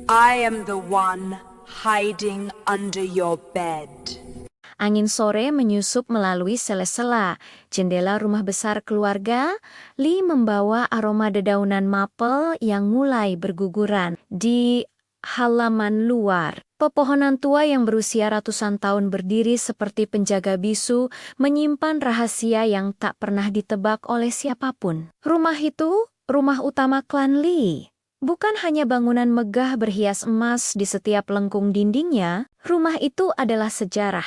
I am the one hiding under your bed. Angin sore menyusup melalui sela-sela jendela rumah besar keluarga. Lee membawa aroma dedaunan maple yang mulai berguguran. Di halaman luar, pepohonan tua yang berusia ratusan tahun berdiri seperti penjaga bisu, menyimpan rahasia yang tak pernah ditebak oleh siapapun. Rumah itu, rumah utama klan Lee. Bukan hanya bangunan megah berhias emas di setiap lengkung dindingnya, rumah itu adalah sejarah,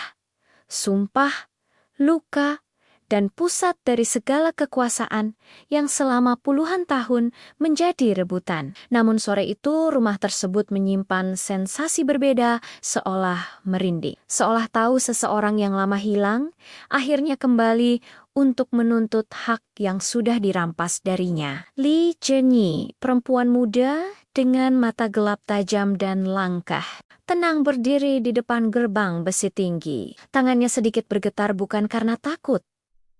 sumpah, luka, dan pusat dari segala kekuasaan yang selama puluhan tahun menjadi rebutan. Namun sore itu rumah tersebut menyimpan sensasi berbeda, seolah merinding. Seolah tahu seseorang yang lama hilang, akhirnya kembali untuk menuntut hak yang sudah dirampas darinya. Lee Jenny, perempuan muda dengan mata gelap tajam dan langkah, tenang berdiri di depan gerbang besi tinggi. Tangannya sedikit bergetar bukan karena takut,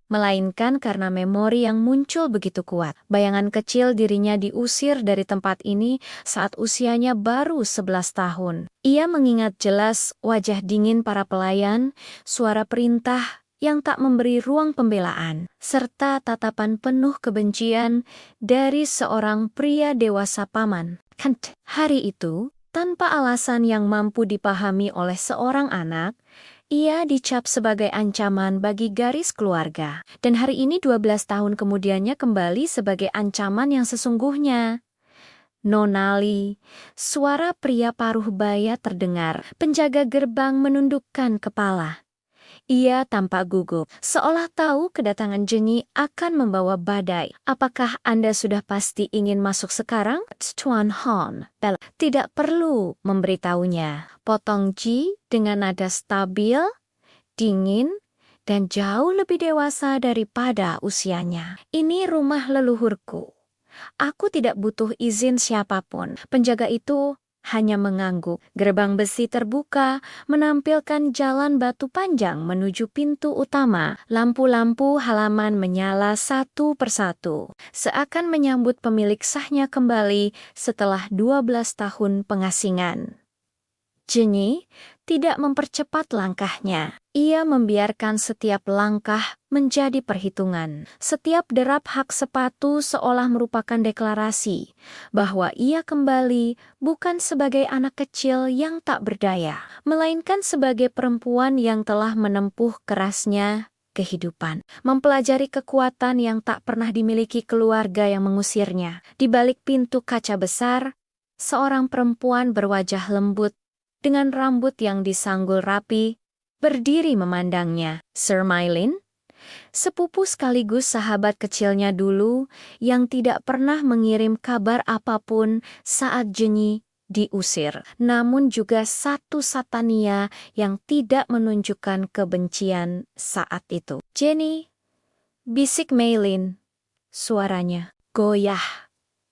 melainkan karena memori yang muncul begitu kuat. Bayangan kecil dirinya diusir dari tempat ini saat usianya baru 11 tahun. Ia mengingat jelas wajah dingin para pelayan, suara perintah yang tak memberi ruang pembelaan, serta tatapan penuh kebencian dari seorang pria dewasa paman. Hari itu, tanpa alasan yang mampu dipahami oleh seorang anak, ia dicap sebagai ancaman bagi garis keluarga. Dan hari ini 12 tahun kemudiannya kembali sebagai ancaman yang sesungguhnya. Nona Lee, suara pria paruh baya terdengar. Penjaga gerbang menundukkan kepala. Ia tampak gugup, seolah tahu kedatangan Jenny akan membawa badai. Apakah Anda sudah pasti ingin masuk sekarang? Tuan Han, Bella tidak perlu memberitahunya. Potong Ji dengan nada stabil, dingin, dan jauh lebih dewasa daripada usianya. Ini rumah leluhurku. Aku tidak butuh izin siapapun. Penjaga itu hanya mengangguk. Gerbang besi terbuka, menampilkan jalan batu panjang menuju pintu utama. Lampu-lampu halaman menyala satu persatu, seakan menyambut pemilik sahnya kembali setelah 12 tahun pengasingan. Jenny tidak mempercepat langkahnya. Ia membiarkan setiap langkah menjadi perhitungan. Setiap derap hak sepatu seolah merupakan deklarasi bahwa ia kembali bukan sebagai anak kecil yang tak berdaya, melainkan sebagai perempuan yang telah menempuh kerasnya kehidupan, mempelajari kekuatan yang tak pernah dimiliki keluarga yang mengusirnya. Di balik pintu kaca besar, seorang perempuan berwajah lembut dengan rambut yang disanggul rapi, berdiri memandangnya. Sir Mylin, sepupu sekaligus sahabat kecilnya dulu yang tidak pernah mengirim kabar apapun saat Jenny diusir, namun juga satu Satania yang tidak menunjukkan kebencian saat itu. Jenny, bisik Mylin, suaranya goyah.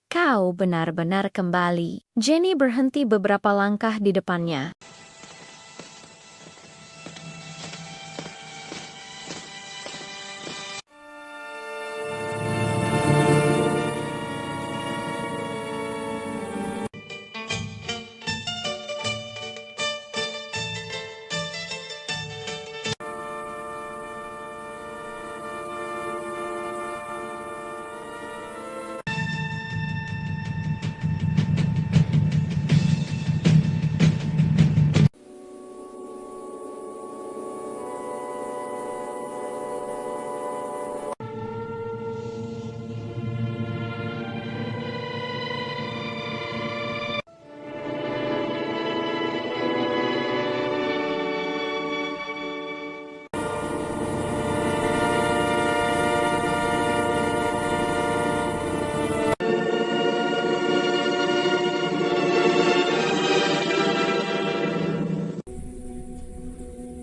Kau benar-benar kembali. Jenny berhenti beberapa langkah di depannya.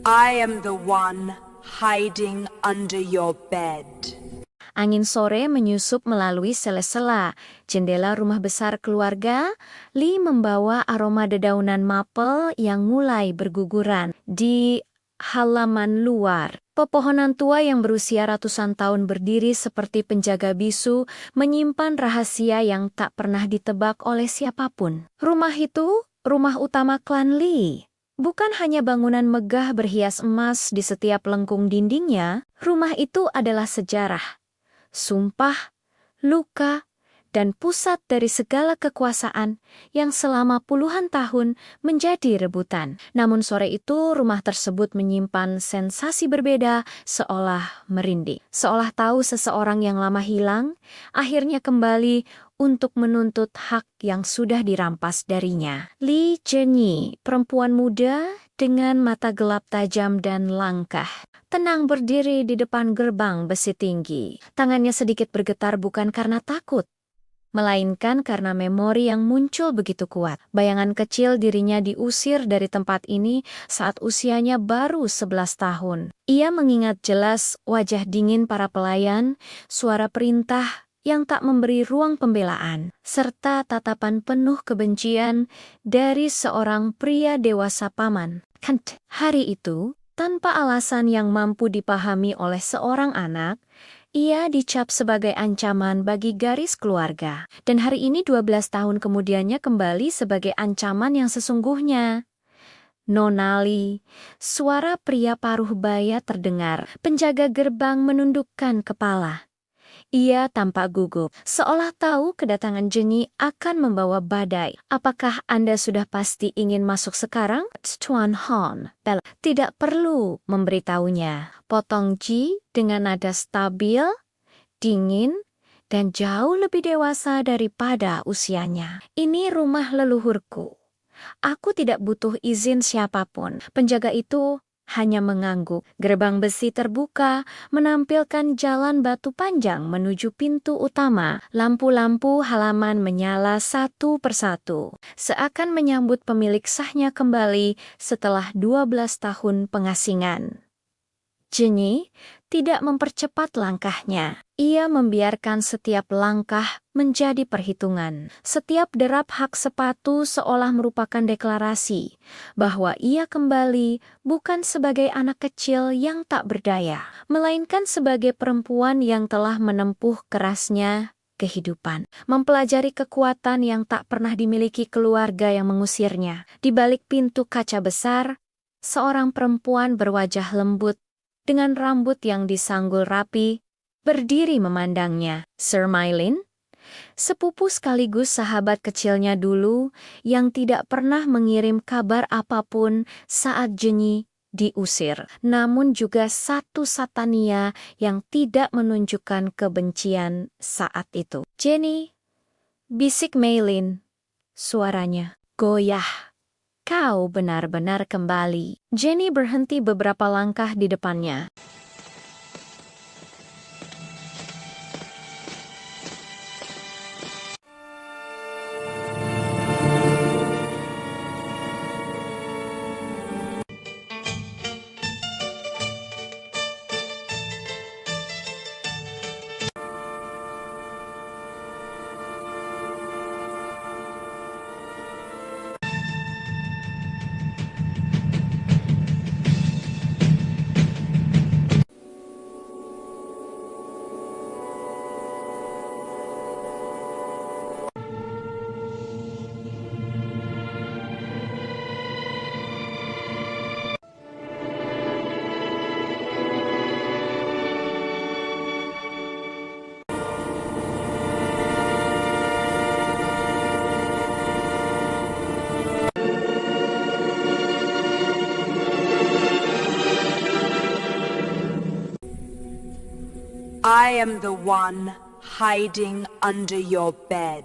I am the one hiding under your bed. Angin sore menyusup melalui sela-sela jendela rumah besar keluarga. Lee membawa aroma dedaunan maple yang mulai berguguran. Di halaman luar, pepohonan tua yang berusia ratusan tahun berdiri seperti penjaga bisu, menyimpan rahasia yang tak pernah ditebak oleh siapapun. Rumah itu, rumah utama klan Lee. Bukan hanya bangunan megah berhias emas di setiap lengkung dindingnya, rumah itu adalah sejarah, sumpah, luka, dan pusat dari segala kekuasaan yang selama puluhan tahun menjadi rebutan. Namun sore itu rumah tersebut menyimpan sensasi berbeda, seolah merinding. Seolah tahu seseorang yang lama hilang, akhirnya kembali untuk menuntut hak yang sudah dirampas darinya. Li Zhenyi, perempuan muda dengan mata gelap tajam dan langkah, tenang berdiri di depan gerbang besi tinggi. Tangannya sedikit bergetar bukan karena takut, melainkan karena memori yang muncul begitu kuat. Bayangan kecil dirinya diusir dari tempat ini saat usianya baru 11 tahun. Ia mengingat jelas wajah dingin para pelayan, suara perintah yang tak memberi ruang pembelaan, serta tatapan penuh kebencian dari seorang pria dewasa paman. Hari itu, tanpa alasan yang mampu dipahami oleh seorang anak, ia dicap sebagai ancaman bagi garis keluarga. Dan hari ini 12 tahun kemudiannya kembali sebagai ancaman yang sesungguhnya. Nonali, suara pria paruh baya terdengar. Penjaga gerbang menundukkan kepala. Ia tampak gugup, seolah tahu kedatangan Zhenyi akan membawa badai. Apakah Anda sudah pasti ingin masuk sekarang? Tuan Han, Bella. Tidak perlu memberitahunya. Potong Ji dengan nada stabil, dingin, dan jauh lebih dewasa daripada usianya. Ini rumah leluhurku. Aku tidak butuh izin siapapun. Penjaga itu hanya mengangguk. Gerbang besi terbuka, menampilkan jalan batu panjang menuju pintu utama. Lampu-lampu halaman menyala satu persatu, seakan menyambut pemilik sahnya kembali setelah 12 tahun pengasingan. Zhenyi tidak mempercepat langkahnya. Ia membiarkan setiap langkah menjadi perhitungan. Setiap derap hak sepatu seolah merupakan deklarasi bahwa ia kembali bukan sebagai anak kecil yang tak berdaya, melainkan sebagai perempuan yang telah menempuh kerasnya kehidupan, mempelajari kekuatan yang tak pernah dimiliki keluarga yang mengusirnya. Di balik pintu kaca besar, seorang perempuan berwajah lembut dengan rambut yang disanggul rapi, berdiri memandangnya. Sir Mylin, sepupu sekaligus sahabat kecilnya dulu yang tidak pernah mengirim kabar apapun saat Zhenyi diusir, namun juga satu Satania yang tidak menunjukkan kebencian saat itu. Zhenyi, bisik Mylin, suaranya goyah. Kau benar-benar kembali. Zhenyi berhenti beberapa langkah di depannya. I am the one hiding under your bed.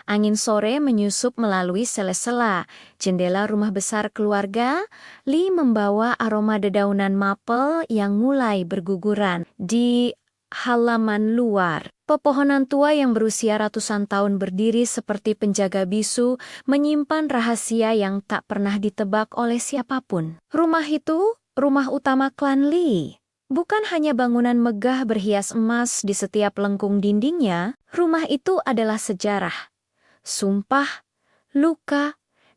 Angin sore menyusup melalui sela-sela jendela rumah besar keluarga. Lee membawa aroma dedaunan maple yang mulai berguguran. Di halaman luar, pepohonan tua yang berusia ratusan tahun berdiri seperti penjaga bisu menyimpan rahasia yang tak pernah ditebak oleh siapapun. Rumah itu, rumah utama klan Lee. Bukan hanya bangunan megah berhias emas di setiap lengkung dindingnya, rumah itu adalah sejarah, sumpah, luka,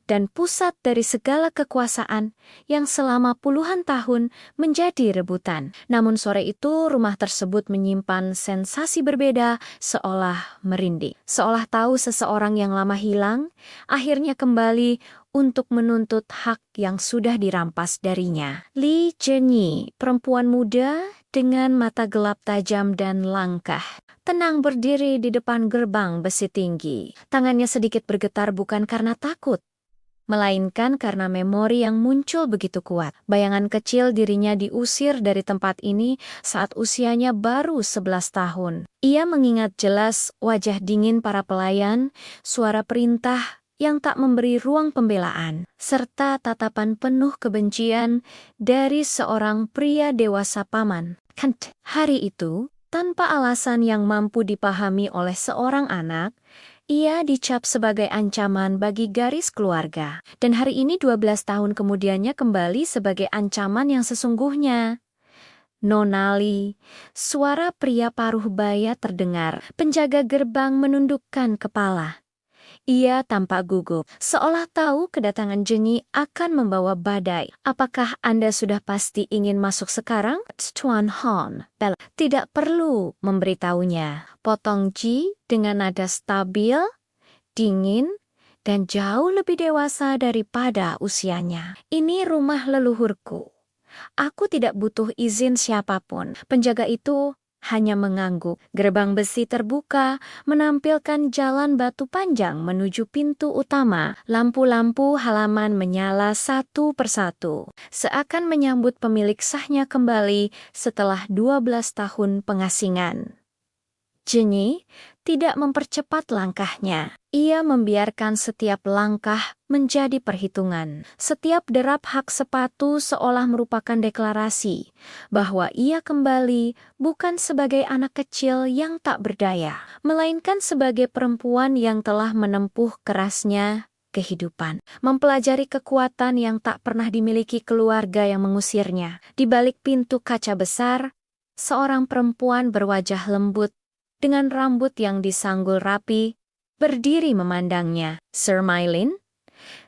dan pusat dari segala kekuasaan yang selama puluhan tahun menjadi rebutan. Namun sore itu rumah tersebut menyimpan sensasi berbeda, seolah merinding. Seolah tahu seseorang yang lama hilang, akhirnya kembali untuk menuntut hak yang sudah dirampas darinya. Li Zhenyi, perempuan muda dengan mata gelap tajam dan langkah, tenang berdiri di depan gerbang besi tinggi. Tangannya sedikit bergetar bukan karena takut, melainkan karena memori yang muncul begitu kuat. Bayangan kecil dirinya diusir dari tempat ini saat usianya baru 11 tahun. Ia mengingat jelas wajah dingin para pelayan, suara perintah yang tak memberi ruang pembelaan, serta tatapan penuh kebencian dari seorang pria dewasa paman. Hari itu, tanpa alasan yang mampu dipahami oleh seorang anak, ia dicap sebagai ancaman bagi garis keluarga. Dan hari ini 12 tahun kemudiannya kembali sebagai ancaman yang sesungguhnya. Nonali, suara pria paruh baya terdengar. Penjaga gerbang menundukkan kepala. Ia tampak gugup, seolah tahu kedatangan Zhenyi akan membawa badai. Apakah Anda sudah pasti ingin masuk sekarang? Tuan Han, Bella. Tidak perlu memberitahunya. Potong Ji dengan nada stabil, dingin, dan jauh lebih dewasa daripada usianya. Ini rumah leluhurku. Aku tidak butuh izin siapapun. Penjaga itu hanya mengangguk. Gerbang besi terbuka, menampilkan jalan batu panjang menuju pintu utama. Lampu-lampu halaman menyala satu persatu, seakan menyambut pemilik sahnya kembali setelah 12 tahun pengasingan. Zhenyi tidak mempercepat langkahnya. Ia membiarkan setiap langkah menjadi perhitungan. Setiap derap hak sepatu seolah merupakan deklarasi bahwa ia kembali bukan sebagai anak kecil yang tak berdaya, melainkan sebagai perempuan yang telah menempuh kerasnya kehidupan, mempelajari kekuatan yang tak pernah dimiliki keluarga yang mengusirnya. Di balik pintu kaca besar, seorang perempuan berwajah lembut dengan rambut yang disanggul rapi, berdiri memandangnya. Sir Mylin,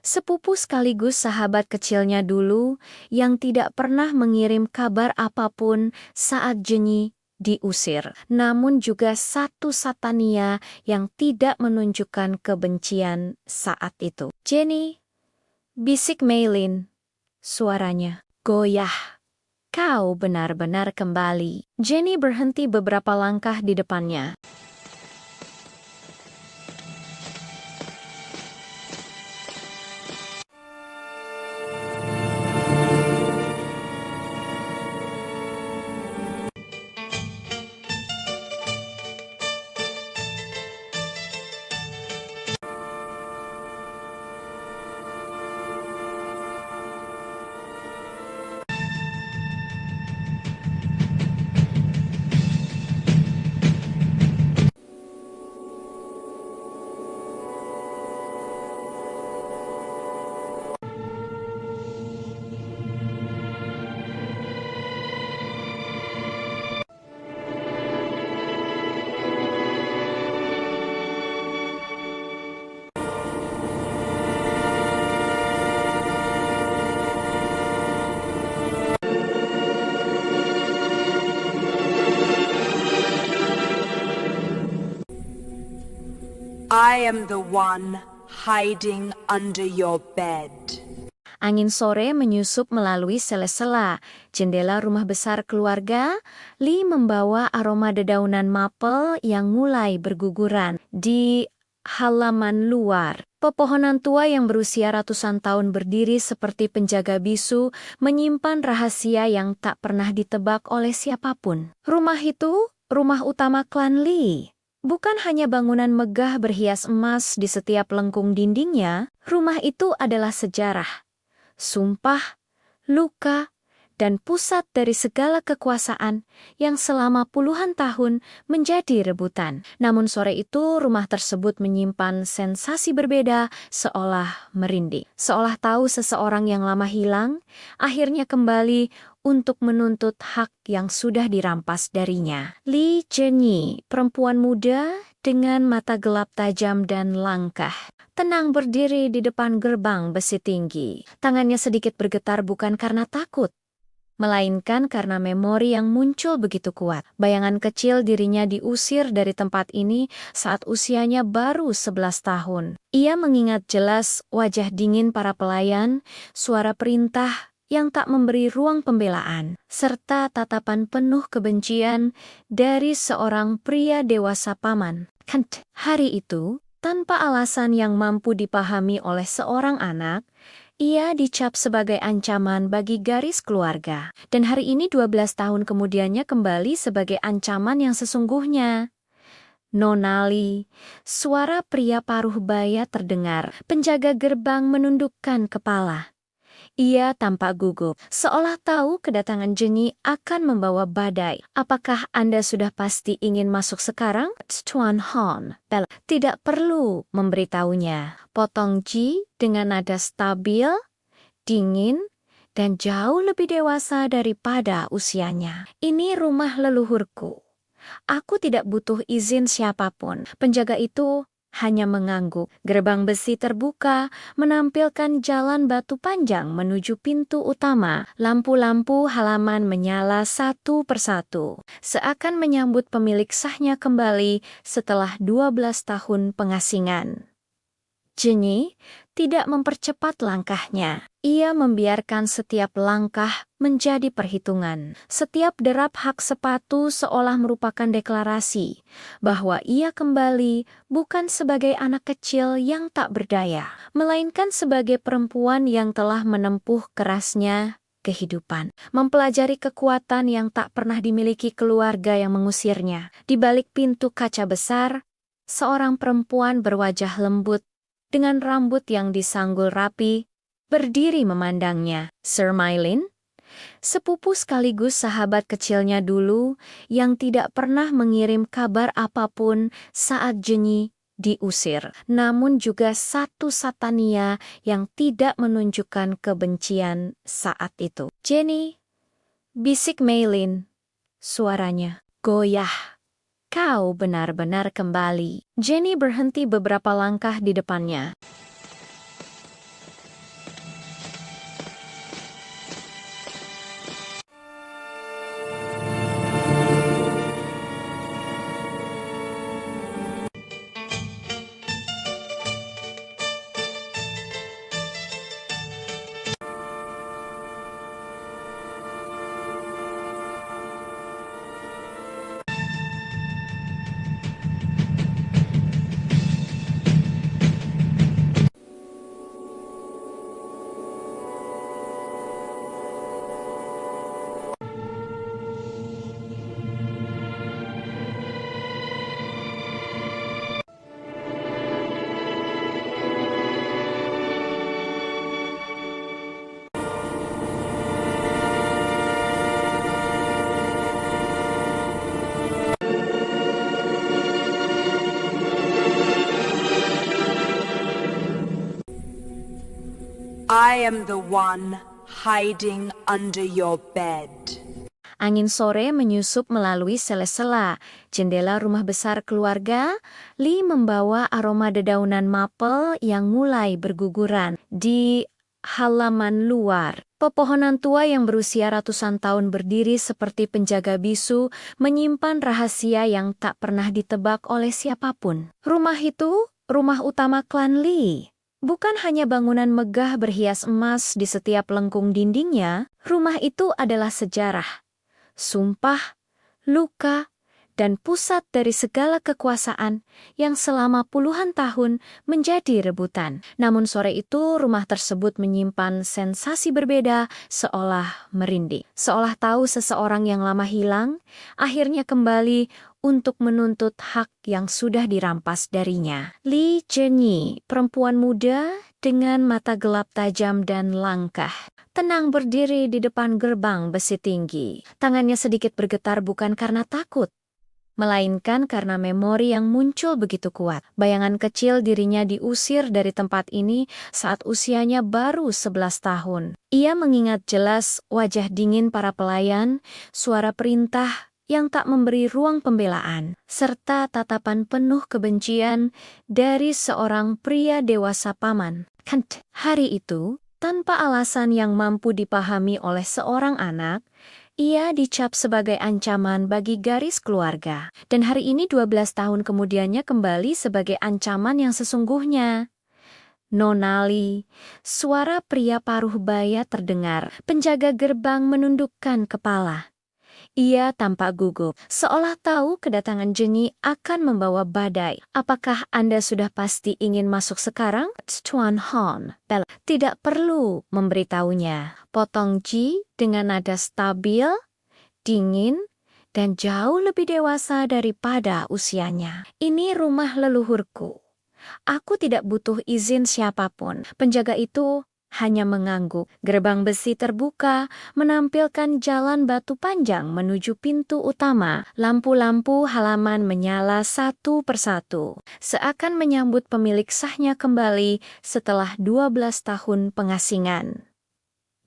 sepupu sekaligus sahabat kecilnya dulu yang tidak pernah mengirim kabar apapun saat Zhenyi diusir, namun juga satu Satania yang tidak menunjukkan kebencian saat itu. Zhenyi, bisik Mylin, suaranya goyah. Kau benar-benar kembali. Zhenyi berhenti beberapa langkah di depannya. I am the one hiding under your bed. Angin sore menyusup melalui sela-sela jendela rumah besar keluarga. Li membawa aroma dedaunan mapel yang mulai berguguran. Di halaman luar, pepohonan tua yang berusia ratusan tahun berdiri seperti penjaga bisu, menyimpan rahasia yang tak pernah ditebak oleh siapapun. Rumah itu, rumah utama klan Li. Bukan hanya bangunan megah berhias emas di setiap lengkung dindingnya, rumah itu adalah sejarah, sumpah, luka, dan pusat dari segala kekuasaan yang selama puluhan tahun menjadi rebutan. Namun sore itu rumah tersebut menyimpan sensasi berbeda, seolah merinding. Seolah tahu seseorang yang lama hilang, akhirnya kembali untuk menuntut hak yang sudah dirampas darinya. Li Zhenyi, perempuan muda dengan mata gelap tajam dan langkah, tenang berdiri di depan gerbang besi tinggi. Tangannya sedikit bergetar bukan karena takut, melainkan karena memori yang muncul begitu kuat. Bayangan kecil dirinya diusir dari tempat ini saat usianya baru 11 tahun. Ia mengingat jelas wajah dingin para pelayan, suara perintah yang tak memberi ruang pembelaan, serta tatapan penuh kebencian dari seorang pria dewasa paman. Hari itu, tanpa alasan yang mampu dipahami oleh seorang anak, ia dicap sebagai ancaman bagi garis keluarga. Dan hari ini 12 tahun kemudiannya kembali sebagai ancaman yang sesungguhnya. Nonali, suara pria paruh baya terdengar. Penjaga gerbang menundukkan kepala. Ia tampak gugup, seolah tahu kedatangan Jenny akan membawa badai. Apakah Anda sudah pasti ingin masuk sekarang? Tuan Han, Bella. Tidak perlu memberitahunya. Potong Ji dengan nada stabil, dingin, dan jauh lebih dewasa daripada usianya. Ini rumah leluhurku. Aku tidak butuh izin siapapun. Penjaga itu hanya mengangguk. Gerbang besi terbuka, menampilkan jalan batu panjang menuju pintu utama. Lampu-lampu halaman menyala satu persatu, seakan menyambut pemilik sahnya kembali setelah 12 tahun pengasingan. Jenny tidak mempercepat langkahnya. Ia membiarkan setiap langkah menjadi perhitungan. Setiap derap hak sepatu seolah merupakan deklarasi bahwa ia kembali bukan sebagai anak kecil yang tak berdaya, melainkan sebagai perempuan yang telah menempuh kerasnya kehidupan, mempelajari kekuatan yang tak pernah dimiliki keluarga yang mengusirnya. Di balik pintu kaca besar, seorang perempuan berwajah lembut dengan rambut yang disanggul rapi, berdiri memandangnya. Sir Mylin, sepupu sekaligus sahabat kecilnya dulu yang tidak pernah mengirim kabar apapun saat Jenny diusir, namun juga satu Satania yang tidak menunjukkan kebencian saat itu. Jenny, bisik Mylin, suaranya goyah. Kau benar-benar kembali. Jenny berhenti beberapa langkah di depannya. I am the one hiding under your bed. Angin sore menyusup melalui sela-sela jendela rumah besar keluarga. Lee membawa aroma dedaunan mapel yang mulai berguguran. Di halaman luar, pepohonan tua yang berusia ratusan tahun berdiri seperti penjaga bisu, menyimpan rahasia yang tak pernah ditebak oleh siapapun. Rumah itu, rumah utama klan Lee. Bukan hanya bangunan megah berhias emas di setiap lengkung dindingnya, rumah itu adalah sejarah, sumpah, luka, dan pusat dari segala kekuasaan yang selama puluhan tahun menjadi rebutan. Namun sore itu rumah tersebut menyimpan sensasi berbeda, seolah merinding. Seolah tahu seseorang yang lama hilang, akhirnya kembali untuk menuntut hak yang sudah dirampas darinya. Lee Jenny, perempuan muda dengan mata gelap tajam dan langkah, tenang berdiri di depan gerbang besi tinggi. Tangannya sedikit bergetar bukan karena takut, melainkan karena memori yang muncul begitu kuat. Bayangan kecil dirinya diusir dari tempat ini saat usianya baru 11 tahun. Ia mengingat jelas wajah dingin para pelayan, suara perintah yang tak memberi ruang pembelaan, serta tatapan penuh kebencian dari seorang pria dewasa paman. Hari itu, tanpa alasan yang mampu dipahami oleh seorang anak, ia dicap sebagai ancaman bagi garis keluarga. Dan hari ini 12 tahun kemudiannya kembali sebagai ancaman yang sesungguhnya. Nonali, suara pria paruh baya terdengar. Penjaga gerbang menundukkan kepala. Ia tampak gugup, seolah tahu kedatangan Jenny akan membawa badai. Apakah Anda sudah pasti ingin masuk sekarang? Tuan Han, Bella tidak perlu memberitahunya. Potong Ji dengan nada stabil, dingin, dan jauh lebih dewasa daripada usianya. Ini rumah leluhurku. Aku tidak butuh izin siapapun. Penjaga itu hanya mengangguk. Gerbang besi terbuka, menampilkan jalan batu panjang menuju pintu utama. Lampu-lampu halaman menyala satu persatu, seakan menyambut pemilik sahnya kembali setelah 12 tahun pengasingan.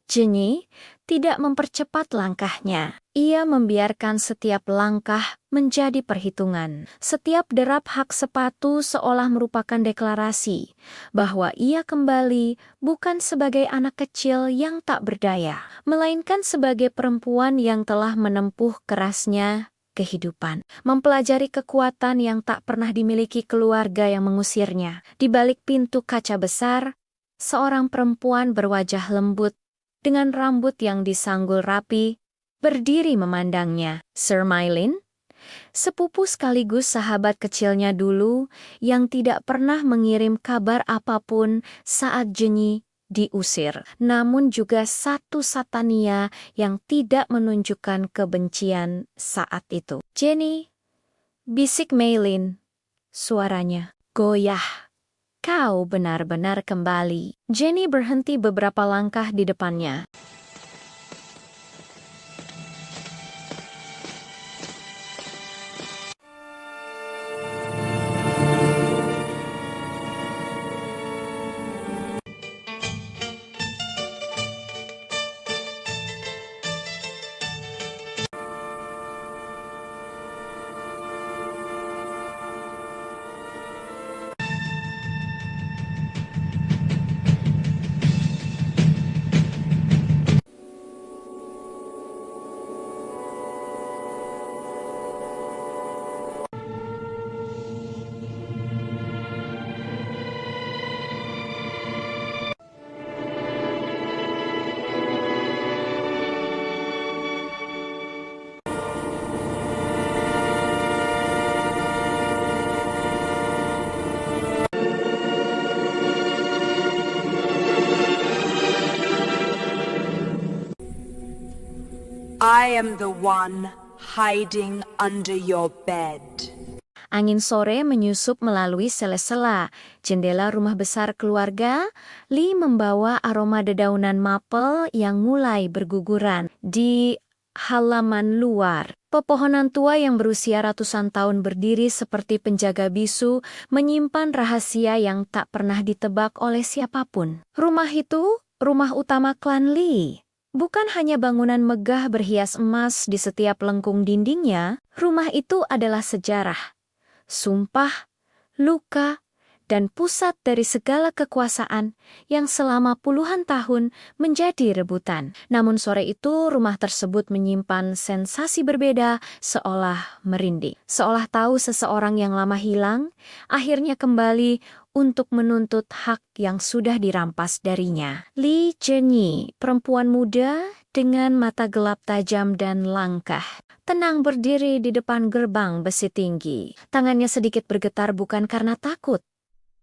Jenny tidak mempercepat langkahnya. Ia membiarkan setiap langkah menjadi perhitungan. Setiap derap hak sepatu seolah merupakan deklarasi bahwa ia kembali bukan sebagai anak kecil yang tak berdaya, melainkan sebagai perempuan yang telah menempuh kerasnya kehidupan, mempelajari kekuatan yang tak pernah dimiliki keluarga yang mengusirnya. Di balik pintu kaca besar, seorang perempuan berwajah lembut dengan rambut yang disanggul rapi, berdiri memandangnya. Sir Mylin, sepupu sekaligus sahabat kecilnya dulu yang tidak pernah mengirim kabar apapun saat Jenny diusir, namun juga satu Satania yang tidak menunjukkan kebencian saat itu. Jenny, bisik Mylin, suaranya goyah. Kau benar-benar kembali. Jenny berhenti beberapa langkah di depannya. I am the one hiding under your bed. Angin sore menyusup melalui sela-sela jendela rumah besar keluarga. Lee membawa aroma dedaunan mapel yang mulai berguguran. Di halaman luar, pepohonan tua yang berusia ratusan tahun berdiri seperti penjaga bisu menyimpan rahasia yang tak pernah ditebak oleh siapapun. Rumah itu, rumah utama klan Lee. Bukan hanya bangunan megah berhias emas di setiap lengkung dindingnya, rumah itu adalah sejarah, sumpah, luka, dan pusat dari segala kekuasaan yang selama puluhan tahun menjadi rebutan. Namun sore itu rumah tersebut menyimpan sensasi berbeda, seolah merinding. Seolah tahu seseorang yang lama hilang, akhirnya kembali untuk menuntut hak yang sudah dirampas darinya. Lee Jenny, perempuan muda dengan mata gelap tajam dan langkah, tenang berdiri di depan gerbang besi tinggi. Tangannya sedikit bergetar bukan karena takut,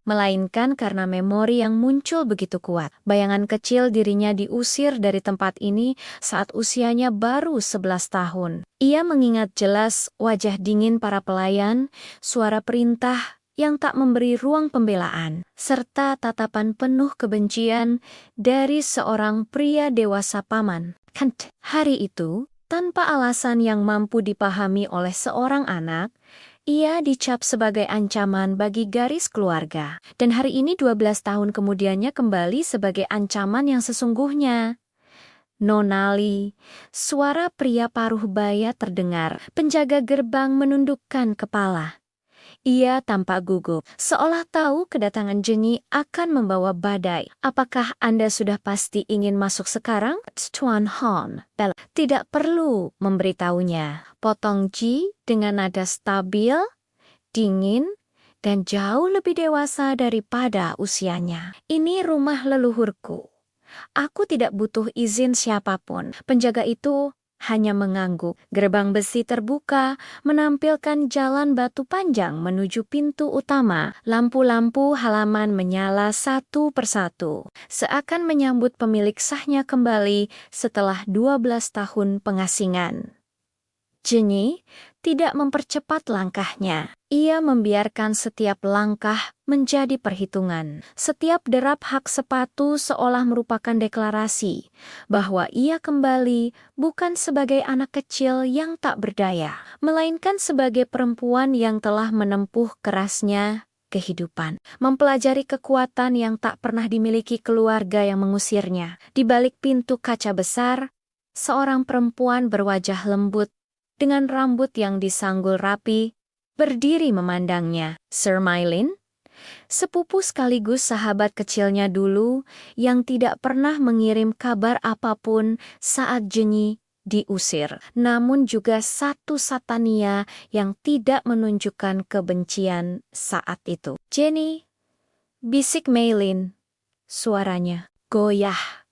melainkan karena memori yang muncul begitu kuat. Bayangan kecil dirinya diusir dari tempat ini saat usianya baru 11 tahun. Ia mengingat jelas wajah dingin para pelayan, suara perintah yang tak memberi ruang pembelaan, serta tatapan penuh kebencian dari seorang pria dewasa paman. Hari itu, tanpa alasan yang mampu dipahami oleh seorang anak, ia dicap sebagai ancaman bagi garis keluarga. Dan hari ini 12 tahun kemudiannya kembali sebagai ancaman yang sesungguhnya. Nonali, suara pria paruh baya terdengar. Penjaga gerbang menundukkan kepala. Ia tampak gugup, seolah tahu kedatangan Jenny akan membawa badai. Apakah Anda sudah pasti ingin masuk sekarang? Tuan Han, Bella tidak perlu memberitahunya. Potong Ji dengan nada stabil, dingin, dan jauh lebih dewasa daripada usianya. Ini rumah leluhurku. Aku tidak butuh izin siapapun. Penjaga itu hanya mengangguk. Gerbang besi terbuka, menampilkan jalan batu panjang menuju pintu utama. Lampu-lampu halaman menyala satu persatu, seakan menyambut pemilik sahnya kembali setelah 12 tahun pengasingan. Jenny tidak mempercepat langkahnya. Ia membiarkan setiap langkah menjadi perhitungan. Setiap derap hak sepatu seolah merupakan deklarasi bahwa ia kembali bukan sebagai anak kecil yang tak berdaya, melainkan sebagai perempuan yang telah menempuh kerasnya kehidupan, mempelajari kekuatan yang tak pernah dimiliki keluarga yang mengusirnya. Di balik pintu kaca besar, seorang perempuan berwajah lembut dengan rambut yang disanggul rapi, berdiri memandangnya. Sir Mylin, sepupu sekaligus sahabat kecilnya dulu yang tidak pernah mengirim kabar apapun saat Jenny diusir, namun juga satu Satania yang tidak menunjukkan kebencian saat itu. Jenny, bisik Mylin, suaranya goyah.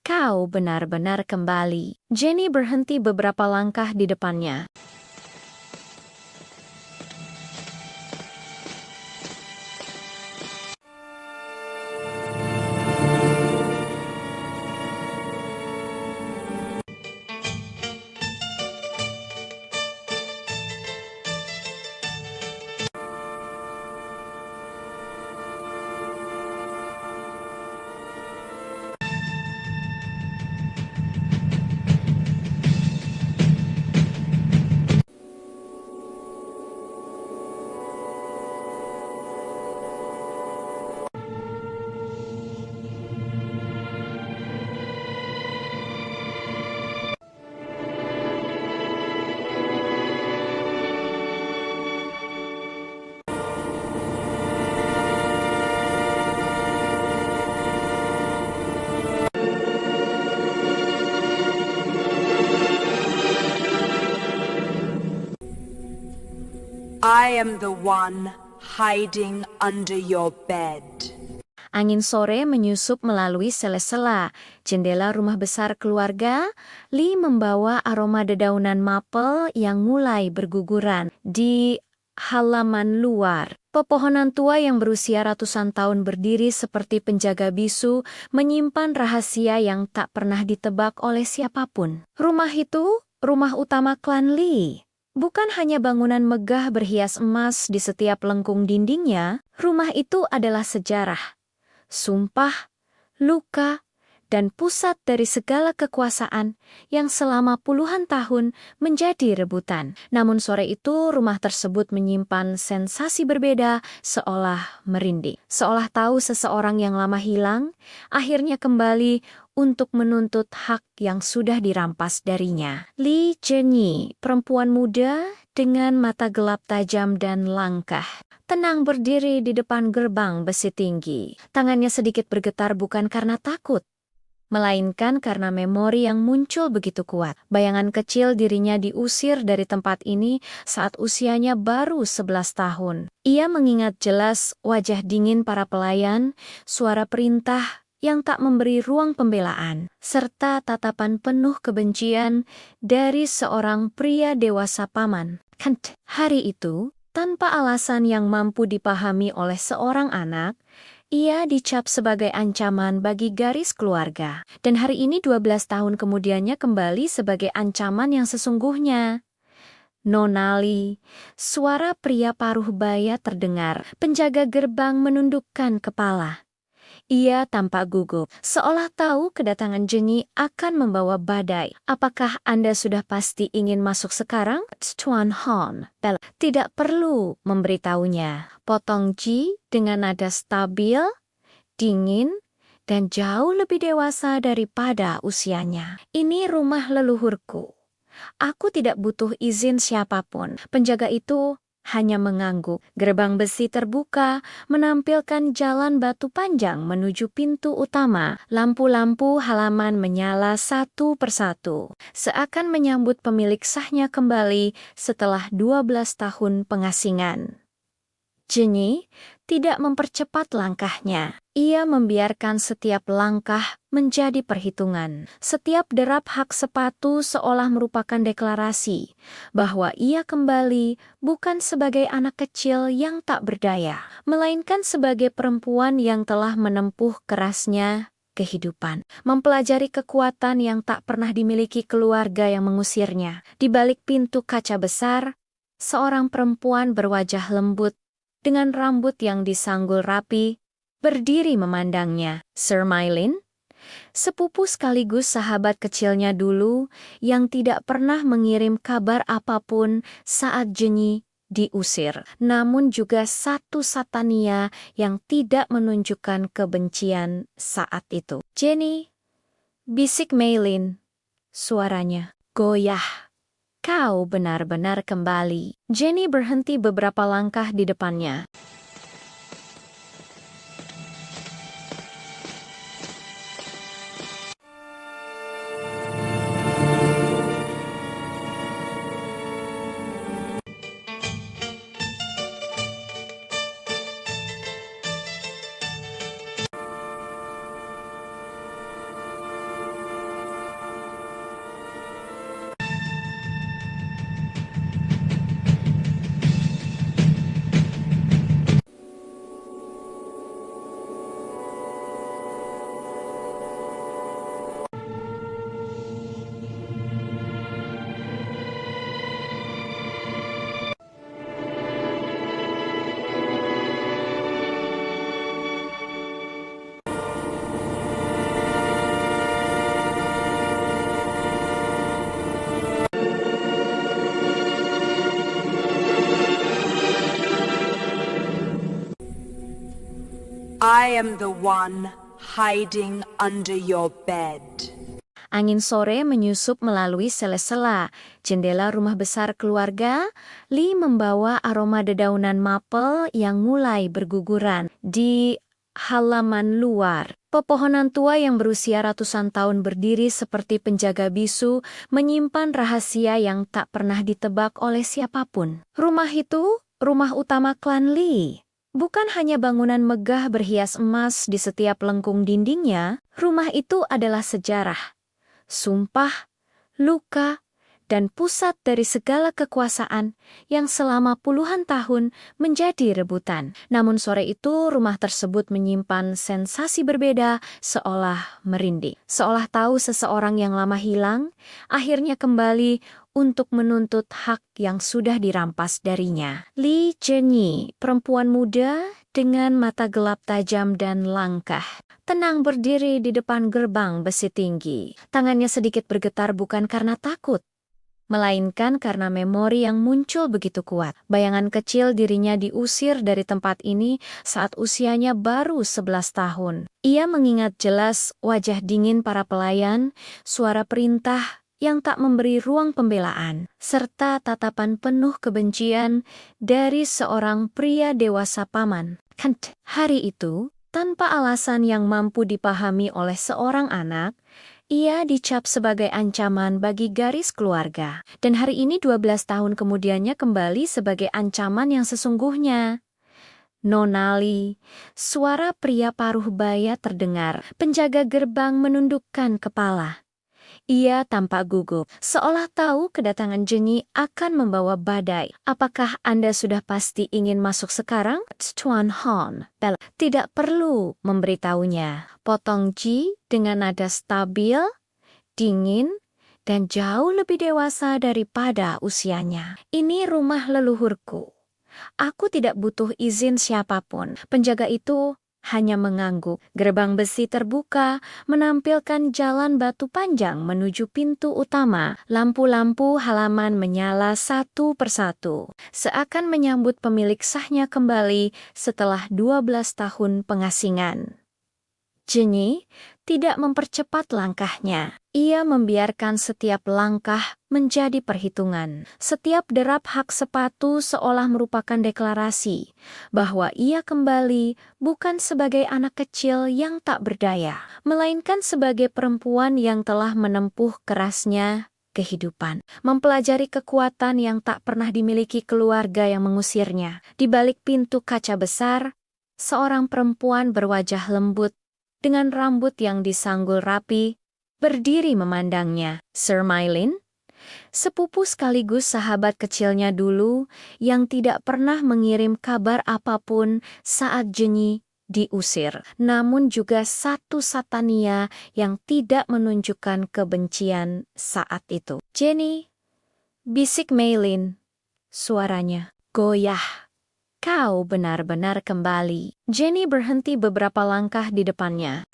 Kau benar-benar kembali. Jenny berhenti beberapa langkah di depannya. I am the one hiding under your bed. Angin sore menyusup melalui sela-sela jendela rumah besar keluarga. Lee membawa aroma dedaunan maple yang mulai berguguran. Di halaman luar, pepohonan tua yang berusia ratusan tahun berdiri seperti penjaga bisu menyimpan rahasia yang tak pernah ditebak oleh siapapun. Rumah itu, rumah utama klan Lee. Bukan hanya bangunan megah berhias emas di setiap lengkung dindingnya, rumah itu adalah sejarah, sumpah, luka, dan pusat dari segala kekuasaan yang selama puluhan tahun menjadi rebutan. Namun sore itu rumah tersebut menyimpan sensasi berbeda, seolah merinding. Seolah tahu seseorang yang lama hilang, akhirnya kembali untuk menuntut hak yang sudah dirampas darinya. Lee Jenny, perempuan muda dengan mata gelap tajam dan langkah, tenang berdiri di depan gerbang besi tinggi. Tangannya sedikit bergetar bukan karena takut, melainkan karena memori yang muncul begitu kuat. Bayangan kecil dirinya diusir dari tempat ini saat usianya baru 11 tahun. Ia mengingat jelas wajah dingin para pelayan, suara perintah yang tak memberi ruang pembelaan, serta tatapan penuh kebencian dari seorang pria dewasa paman. Hari itu, tanpa alasan yang mampu dipahami oleh seorang anak, ia dicap sebagai ancaman bagi garis keluarga. Dan hari ini 12 tahun kemudiannya kembali sebagai ancaman yang sesungguhnya. Nonali, suara pria paruh baya terdengar. Penjaga gerbang menundukkan kepala. Ia tampak gugup, seolah tahu kedatangan Jenny akan membawa badai. Apakah Anda sudah pasti ingin masuk sekarang? Tuan Han, Bella tidak perlu memberitahunya. Potong Ji dengan nada stabil, dingin, dan jauh lebih dewasa daripada usianya. Ini rumah leluhurku. Aku tidak butuh izin siapapun. Penjaga itu hanya mengangguk. Gerbang besi terbuka, menampilkan jalan batu panjang menuju pintu utama. Lampu-lampu halaman menyala satu persatu, seakan menyambut pemilik sahnya kembali setelah 12 tahun pengasingan. Jenny tidak mempercepat langkahnya. Ia membiarkan setiap langkah menjadi perhitungan. Setiap derap hak sepatu seolah merupakan deklarasi bahwa ia kembali bukan sebagai anak kecil yang tak berdaya, melainkan sebagai perempuan yang telah menempuh kerasnya kehidupan, mempelajari kekuatan yang tak pernah dimiliki keluarga yang mengusirnya. Di balik pintu kaca besar, seorang perempuan berwajah lembut dengan rambut yang disanggul rapi, berdiri memandangnya. Sir Mylin, sepupu sekaligus sahabat kecilnya dulu yang tidak pernah mengirim kabar apapun saat Jenny diusir, namun juga satu Satania yang tidak menunjukkan kebencian saat itu. Jenny, bisik Mylin, suaranya goyah. Kau benar-benar kembali. Jenny berhenti beberapa langkah di depannya. I am the one hiding under your bed. Angin sore menyusup melalui sela-sela jendela rumah besar keluarga. Lee membawa aroma dedaunan maple yang mulai berguguran. Di halaman luar, pepohonan tua yang berusia ratusan tahun berdiri seperti penjaga bisu, menyimpan rahasia yang tak pernah ditebak oleh siapapun. Rumah itu, rumah utama klan Lee. Bukan hanya bangunan megah berhias emas di setiap lengkung dindingnya, rumah itu adalah sejarah, sumpah, luka, dan pusat dari segala kekuasaan yang selama puluhan tahun menjadi rebutan. Namun sore itu rumah tersebut menyimpan sensasi berbeda, seolah merinding. Seolah tahu seseorang yang lama hilang, akhirnya kembali untuk menuntut hak yang sudah dirampas darinya. Lee Jenny, perempuan muda dengan mata gelap tajam dan langkah, tenang berdiri di depan gerbang besi tinggi. Tangannya sedikit bergetar bukan karena takut, melainkan karena memori yang muncul begitu kuat. Bayangan kecil dirinya diusir dari tempat ini saat usianya baru 11 tahun. Ia mengingat jelas wajah dingin para pelayan, suara perintah yang tak memberi ruang pembelaan, serta tatapan penuh kebencian dari seorang pria dewasa paman. Hari itu, tanpa alasan yang mampu dipahami oleh seorang anak, ia dicap sebagai ancaman bagi garis keluarga. Dan hari ini 12 tahun kemudiannya kembali sebagai ancaman yang sesungguhnya. Nona Lee, suara pria paruh baya terdengar. Penjaga gerbang menundukkan kepala. Ia tampak gugup, seolah tahu kedatangan Jenny akan membawa badai. Apakah Anda sudah pasti ingin masuk sekarang? Tuan Han, Bella tidak perlu memberitahunya. Potong Ji dengan nada stabil, dingin, dan jauh lebih dewasa daripada usianya. Ini rumah leluhurku. Aku tidak butuh izin siapapun. Penjaga itu hanya mengangguk. Gerbang besi terbuka, menampilkan jalan batu panjang menuju pintu utama. Lampu-lampu halaman menyala satu persatu, seakan menyambut pemilik sahnya kembali setelah 12 tahun pengasingan. Jenny tidak mempercepat langkahnya. Ia membiarkan setiap langkah menjadi perhitungan. Setiap derap hak sepatu seolah merupakan deklarasi bahwa ia kembali bukan sebagai anak kecil yang tak berdaya, melainkan sebagai perempuan yang telah menempuh kerasnya kehidupan, mempelajari kekuatan yang tak pernah dimiliki keluarga yang mengusirnya. Di balik pintu kaca besar, seorang perempuan berwajah lembut dengan rambut yang disanggul rapi, berdiri memandangnya. Sir Mylin, sepupu sekaligus sahabat kecilnya dulu yang tidak pernah mengirim kabar apapun saat Jenny diusir, namun juga satu Satania yang tidak menunjukkan kebencian saat itu. Jenny, bisik Mylin, suaranya goyah. Kau benar-benar kembali. Jenny berhenti beberapa langkah di depannya.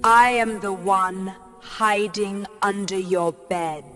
I am the one hiding under your bed.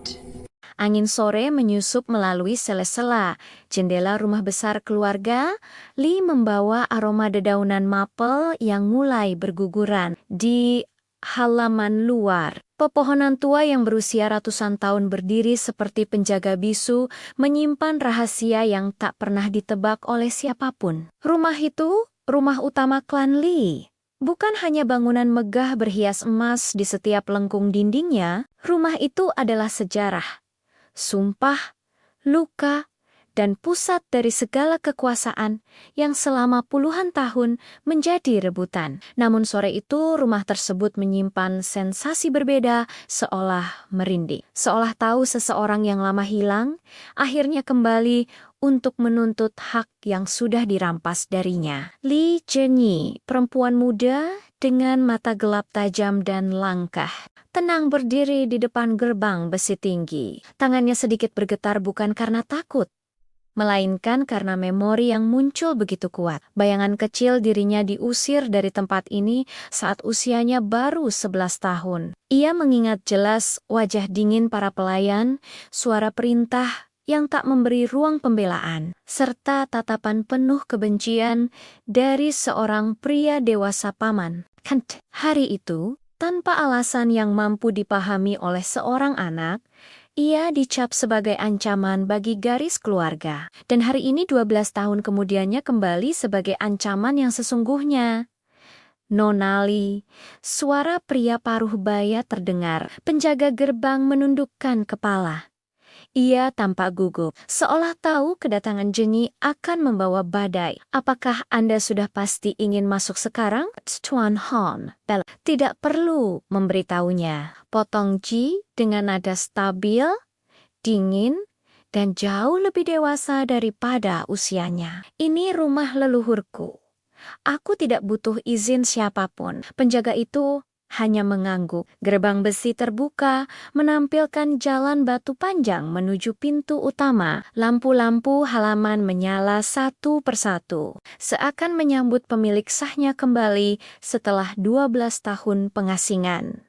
Angin sore menyusup melalui sela-sela jendela rumah besar keluarga. Lee membawa aroma dedaunan maple yang mulai berguguran. Di halaman luar, pepohonan tua yang berusia ratusan tahun berdiri seperti penjaga bisu, menyimpan rahasia yang tak pernah ditebak oleh siapapun. Rumah itu, rumah utama klan Lee. Bukan hanya bangunan megah berhias emas di setiap lengkung dindingnya, rumah itu adalah sejarah, sumpah, luka, dan pusat dari segala kekuasaan yang selama puluhan tahun menjadi rebutan. Namun sore itu rumah tersebut menyimpan sensasi berbeda, seolah merinding. Seolah tahu seseorang yang lama hilang, akhirnya kembali untuk menuntut hak yang sudah dirampas darinya. Lee Jenny, perempuan muda dengan mata gelap tajam dan langkah, tenang berdiri di depan gerbang besi tinggi. Tangannya sedikit bergetar bukan karena takut, melainkan karena memori yang muncul begitu kuat. Bayangan kecil dirinya diusir dari tempat ini saat usianya baru 11 tahun. Ia mengingat jelas wajah dingin para pelayan, suara perintah yang tak memberi ruang pembelaan, serta tatapan penuh kebencian dari seorang pria dewasa paman. Hari itu, tanpa alasan yang mampu dipahami oleh seorang anak, ia dicap sebagai ancaman bagi garis keluarga. Dan hari ini 12 tahun kemudiannya kembali sebagai ancaman yang sesungguhnya. Nona Lee, suara pria paruh baya terdengar. Penjaga gerbang menundukkan kepala. Ia tampak gugup, seolah tahu kedatangan Jenny akan membawa badai. Apakah Anda sudah pasti ingin masuk sekarang? Tuan Han, Bella tidak perlu memberitahunya. Potong Ji dengan nada stabil, dingin, dan jauh lebih dewasa daripada usianya. Ini rumah leluhurku. Aku tidak butuh izin siapapun. Penjaga itu hanya mengangguk. Gerbang besi terbuka, menampilkan jalan batu panjang menuju pintu utama. Lampu-lampu halaman menyala satu persatu, seakan menyambut pemilik sahnya kembali setelah 12 tahun pengasingan.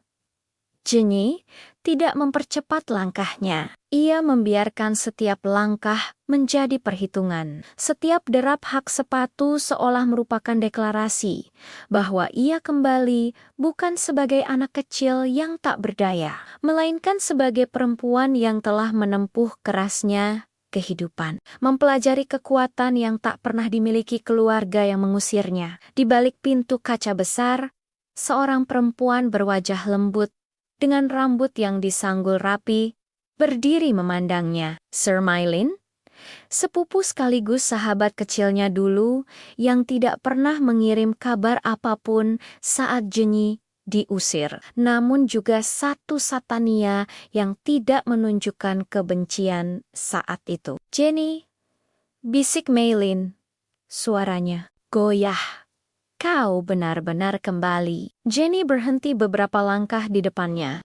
Jenny tidak mempercepat langkahnya. Ia membiarkan setiap langkah menjadi perhitungan. Setiap derap hak sepatu seolah merupakan deklarasi bahwa ia kembali bukan sebagai anak kecil yang tak berdaya, melainkan sebagai perempuan yang telah menempuh kerasnya kehidupan. Mempelajari kekuatan yang tak pernah dimiliki keluarga yang mengusirnya. Di balik pintu kaca besar, seorang perempuan berwajah lembut, dengan rambut yang disanggul rapi, berdiri memandangnya. Sir Mylin, sepupu sekaligus sahabat kecilnya dulu yang tidak pernah mengirim kabar apapun saat Jenny diusir, namun juga satu Satania yang tidak menunjukkan kebencian saat itu. Jenny, bisik Mylin, suaranya goyah. Kau benar-benar kembali. Jenny berhenti beberapa langkah di depannya.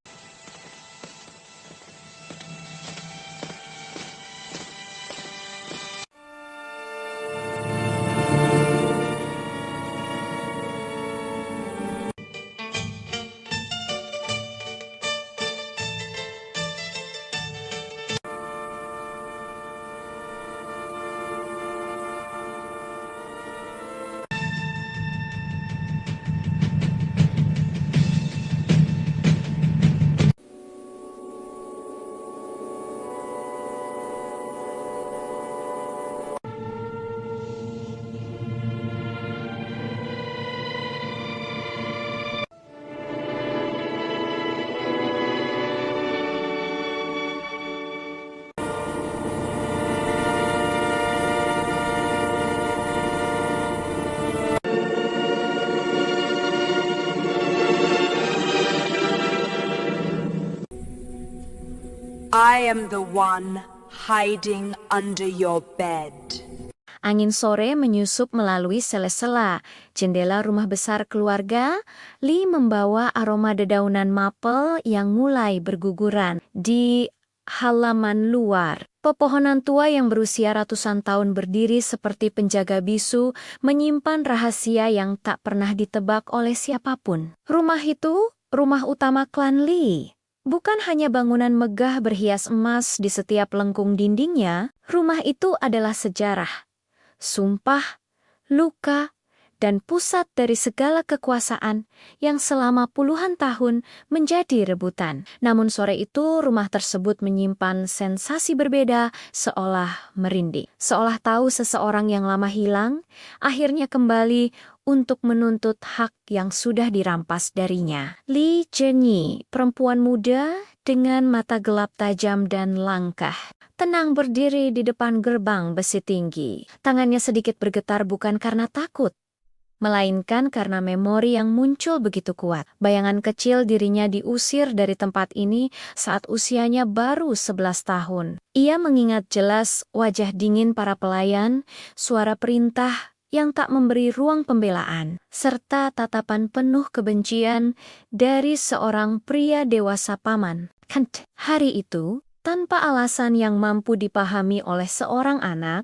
I am the one hiding under your bed. Angin sore menyusup melalui sela-sela jendela rumah besar keluarga. Lee membawa aroma dedaunan maple yang mulai berguguran di halaman luar. Pepohonan tua yang berusia ratusan tahun berdiri seperti penjaga bisu, menyimpan rahasia yang tak pernah ditebak oleh siapapun. Rumah itu, rumah utama klan Lee. Bukan hanya bangunan megah berhias emas di setiap lengkung dindingnya, rumah itu adalah sejarah, sumpah, luka, dan pusat dari segala kekuasaan yang selama puluhan tahun menjadi rebutan. Namun sore itu rumah tersebut menyimpan sensasi berbeda, seolah merinding. Seolah tahu seseorang yang lama hilang, akhirnya kembali untuk menuntut hak yang sudah dirampas darinya. Lee Jenny, perempuan muda dengan mata gelap tajam dan langkah, tenang berdiri di depan gerbang besi tinggi. Tangannya sedikit bergetar bukan karena takut, melainkan karena memori yang muncul begitu kuat. Bayangan kecil dirinya diusir dari tempat ini saat usianya baru 11 tahun. Ia mengingat jelas wajah dingin para pelayan, suara perintah yang tak memberi ruang pembelaan, serta tatapan penuh kebencian dari seorang pria dewasa paman. Hari itu, tanpa alasan yang mampu dipahami oleh seorang anak,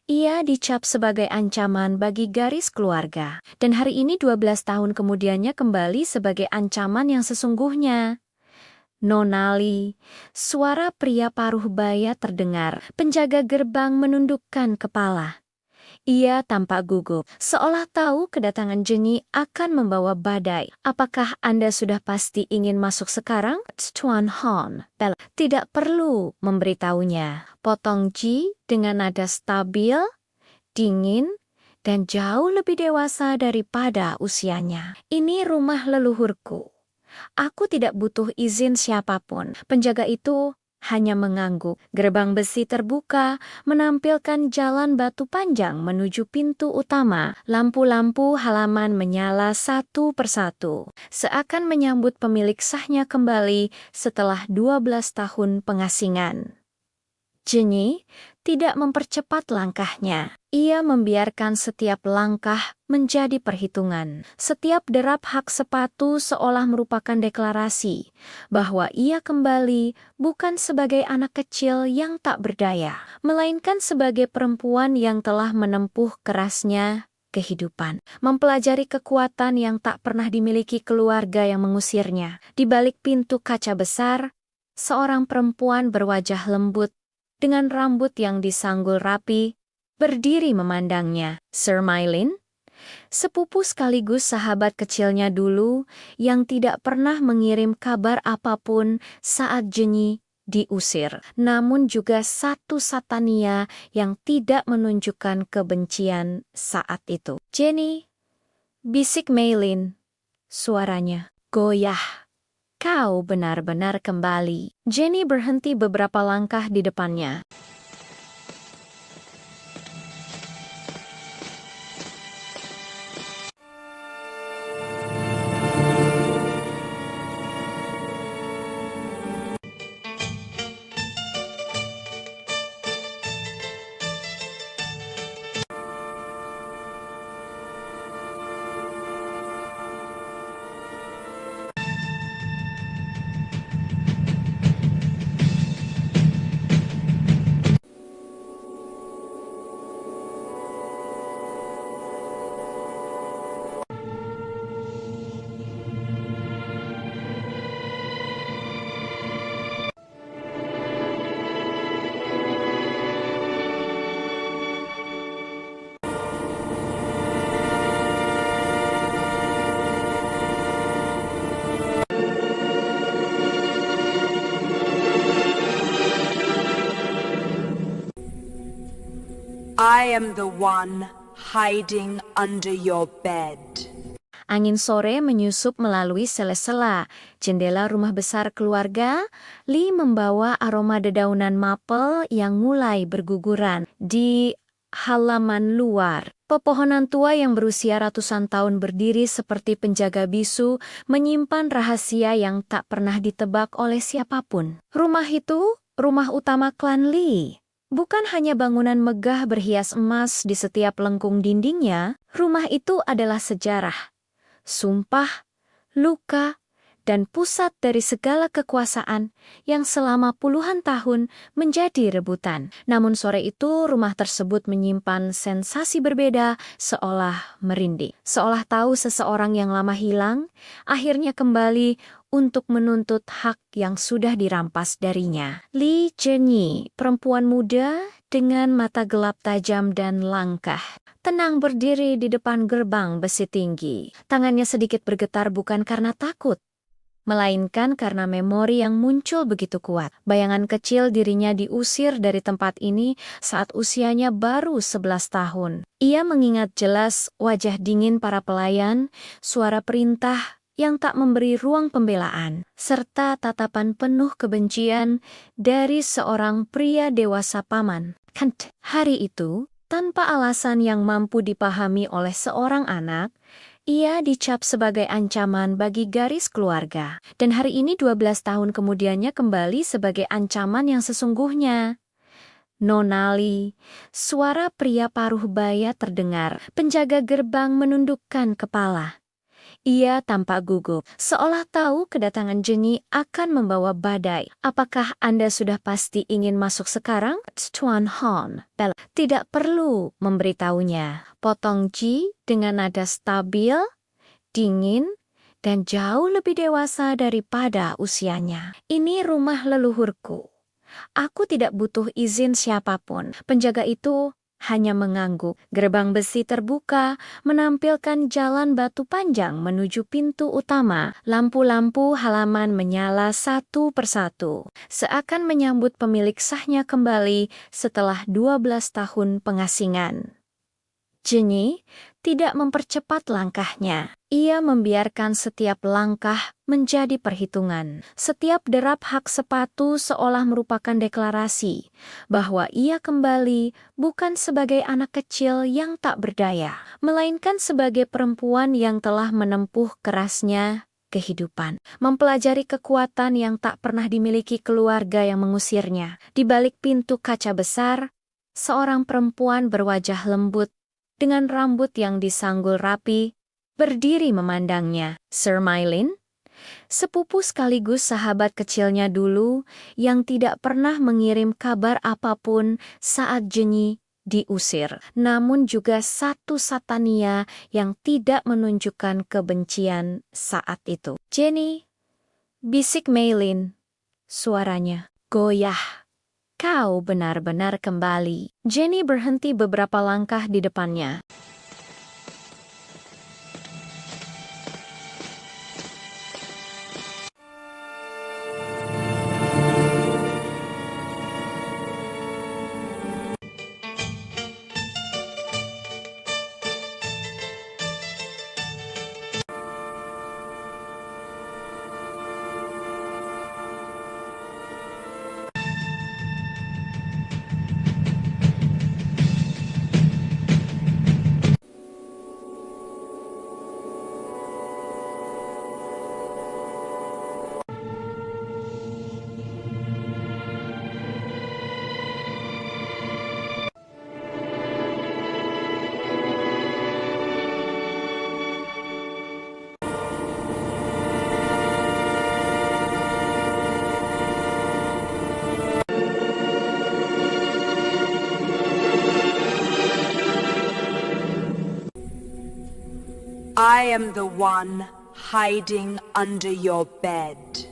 ia dicap sebagai ancaman bagi garis keluarga. Dan hari ini 12 tahun kemudiannya kembali sebagai ancaman yang sesungguhnya. Nona Lee, suara pria paruh baya terdengar. Penjaga gerbang menundukkan kepala. Ia tampak gugup, seolah tahu kedatangan Jenny akan membawa badai. Apakah Anda sudah pasti ingin masuk sekarang? Tuan Han, Bella. Tidak perlu memberitahunya. Potong Ji dengan nada stabil, dingin, dan jauh lebih dewasa daripada usianya. Ini rumah leluhurku. Aku tidak butuh izin siapapun. Penjaga itu hanya mengangguk. Gerbang besi terbuka, menampilkan jalan batu panjang menuju pintu utama. Lampu-lampu halaman menyala satu persatu, seakan menyambut pemilik sahnya kembali setelah 12 tahun pengasingan. Jenny tidak mempercepat langkahnya. Ia membiarkan setiap langkah menjadi perhitungan. Setiap derap hak sepatu seolah merupakan deklarasi bahwa ia kembali bukan sebagai anak kecil yang tak berdaya, melainkan sebagai perempuan yang telah menempuh kerasnya kehidupan, mempelajari kekuatan yang tak pernah dimiliki keluarga yang mengusirnya. Di balik pintu kaca besar, seorang perempuan berwajah lembut dengan rambut yang disanggul rapi, berdiri memandangnya. Sir Mylin, sepupu sekaligus sahabat kecilnya dulu yang tidak pernah mengirim kabar apapun saat Jenny diusir, namun juga satu Satania yang tidak menunjukkan kebencian saat itu. "Jenny," bisik Maylin. Suaranya goyah. "Kau benar-benar kembali." Jenny berhenti beberapa langkah di depannya. I am the one hiding under your bed. Angin sore menyusup melalui sela-sela jendela rumah besar keluarga. Lee membawa aroma dedaunan maple yang mulai berguguran di halaman luar. Pepohonan tua yang berusia ratusan tahun berdiri seperti penjaga bisu, menyimpan rahasia yang tak pernah ditebak oleh siapapun. Rumah itu, rumah utama klan Lee. Bukan hanya bangunan megah berhias emas di setiap lengkung dindingnya, rumah itu adalah sejarah, sumpah, luka, dan pusat dari segala kekuasaan yang selama puluhan tahun menjadi rebutan. Namun sore itu rumah tersebut menyimpan sensasi berbeda, seolah merinding. Seolah tahu seseorang yang lama hilang, akhirnya kembali untuk menuntut hak yang sudah dirampas darinya. Lee Jenny, perempuan muda dengan mata gelap tajam dan langkah, tenang berdiri di depan gerbang besi tinggi. Tangannya sedikit bergetar bukan karena takut, melainkan karena memori yang muncul begitu kuat. Bayangan kecil dirinya diusir dari tempat ini saat usianya baru 11 tahun. Ia mengingat jelas wajah dingin para pelayan, suara perintah yang tak memberi ruang pembelaan, serta tatapan penuh kebencian dari seorang pria dewasa paman. Hari itu, tanpa alasan yang mampu dipahami oleh seorang anak, ia dicap sebagai ancaman bagi garis keluarga. Dan hari ini 12 tahun kemudiannya kembali sebagai ancaman yang sesungguhnya. "Nona Lee," suara pria paruh baya terdengar. Penjaga gerbang menundukkan kepala. Ia tampak gugup, seolah tahu kedatangan Jenny akan membawa badai. "Apakah Anda sudah pasti ingin masuk sekarang, Tuan Han?" "Bella, tidak perlu memberitahunya," potong Ji dengan nada stabil, dingin, dan jauh lebih dewasa daripada usianya. "Ini rumah leluhurku. Aku tidak butuh izin siapapun." Penjaga itu hanya mengangguk. Gerbang besi terbuka, menampilkan jalan batu panjang menuju pintu utama. Lampu-lampu halaman menyala satu persatu, seakan menyambut pemilik sahnya kembali setelah 12 tahun pengasingan. Jenny tidak mempercepat langkahnya. Ia membiarkan setiap langkah menjadi perhitungan. Setiap derap hak sepatu seolah merupakan deklarasi bahwa ia kembali bukan sebagai anak kecil yang tak berdaya, melainkan sebagai perempuan yang telah menempuh kerasnya kehidupan, mempelajari kekuatan yang tak pernah dimiliki keluarga yang mengusirnya. Di balik pintu kaca besar, seorang perempuan berwajah lembut dengan rambut yang disanggul rapi, berdiri memandangnya. Sir Maylin, sepupu sekaligus sahabat kecilnya dulu yang tidak pernah mengirim kabar apapun saat Jenny diusir, namun juga satu Satania yang tidak menunjukkan kebencian saat itu. "Jenny," bisik Maylin. Suaranya goyah. "Kau benar-benar kembali." Jenny berhenti beberapa langkah di depannya. I am the one hiding under your bed.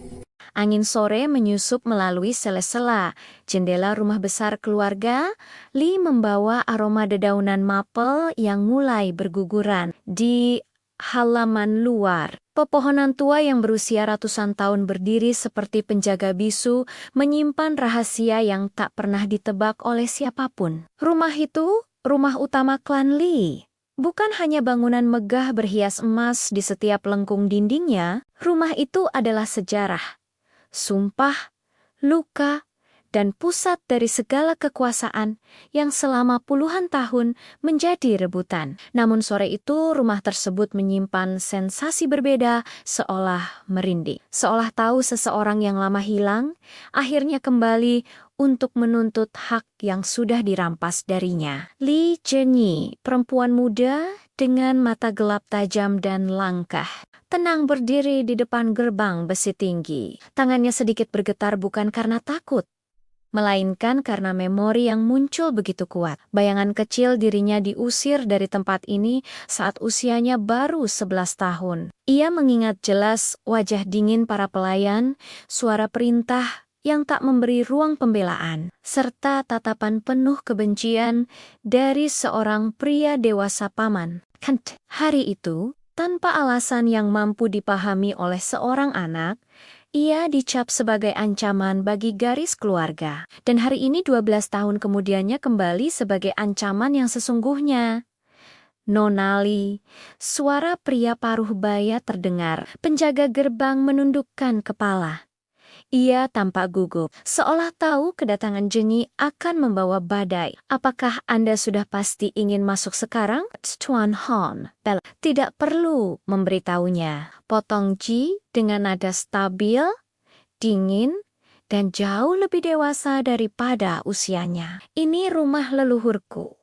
Angin sore menyusup melalui sela-sela jendela rumah besar keluarga. Lee membawa aroma dedaunan mapel yang mulai berguguran di halaman luar. Pepohonan tua yang berusia ratusan tahun berdiri seperti penjaga bisu, menyimpan rahasia yang tak pernah ditebak oleh siapapun. Rumah itu, rumah utama klan Lee. Bukan hanya bangunan megah berhias emas di setiap lengkung dindingnya, rumah itu adalah sejarah, sumpah, luka, dan pusat dari segala kekuasaan yang selama puluhan tahun menjadi rebutan. Namun sore itu rumah tersebut menyimpan sensasi berbeda, seolah merinding. Seolah tahu seseorang yang lama hilang, akhirnya kembali untuk menuntut hak yang sudah dirampas darinya. Lee Jenny, perempuan muda dengan mata gelap tajam dan langkah, tenang berdiri di depan gerbang besi tinggi. Tangannya sedikit bergetar bukan karena takut, melainkan karena memori yang muncul begitu kuat. Bayangan kecil dirinya diusir dari tempat ini saat usianya baru 11 tahun. Ia mengingat jelas wajah dingin para pelayan, suara perintah yang tak memberi ruang pembelaan, serta tatapan penuh kebencian dari seorang pria dewasa paman. Hari itu, tanpa alasan yang mampu dipahami oleh seorang anak, ia dicap sebagai ancaman bagi garis keluarga. Dan hari ini 12 tahun kemudiannya kembali sebagai ancaman yang sesungguhnya. Nona Lee, suara pria paruh baya terdengar. Penjaga gerbang menundukkan kepala. Ia tampak gugup, seolah tahu kedatangan Jenny akan membawa badai. Apakah Anda sudah pasti ingin masuk sekarang? Tuan Han, Bella. Tidak perlu memberitahunya. Potong Ji dengan nada stabil, dingin, dan jauh lebih dewasa daripada usianya. Ini rumah leluhurku.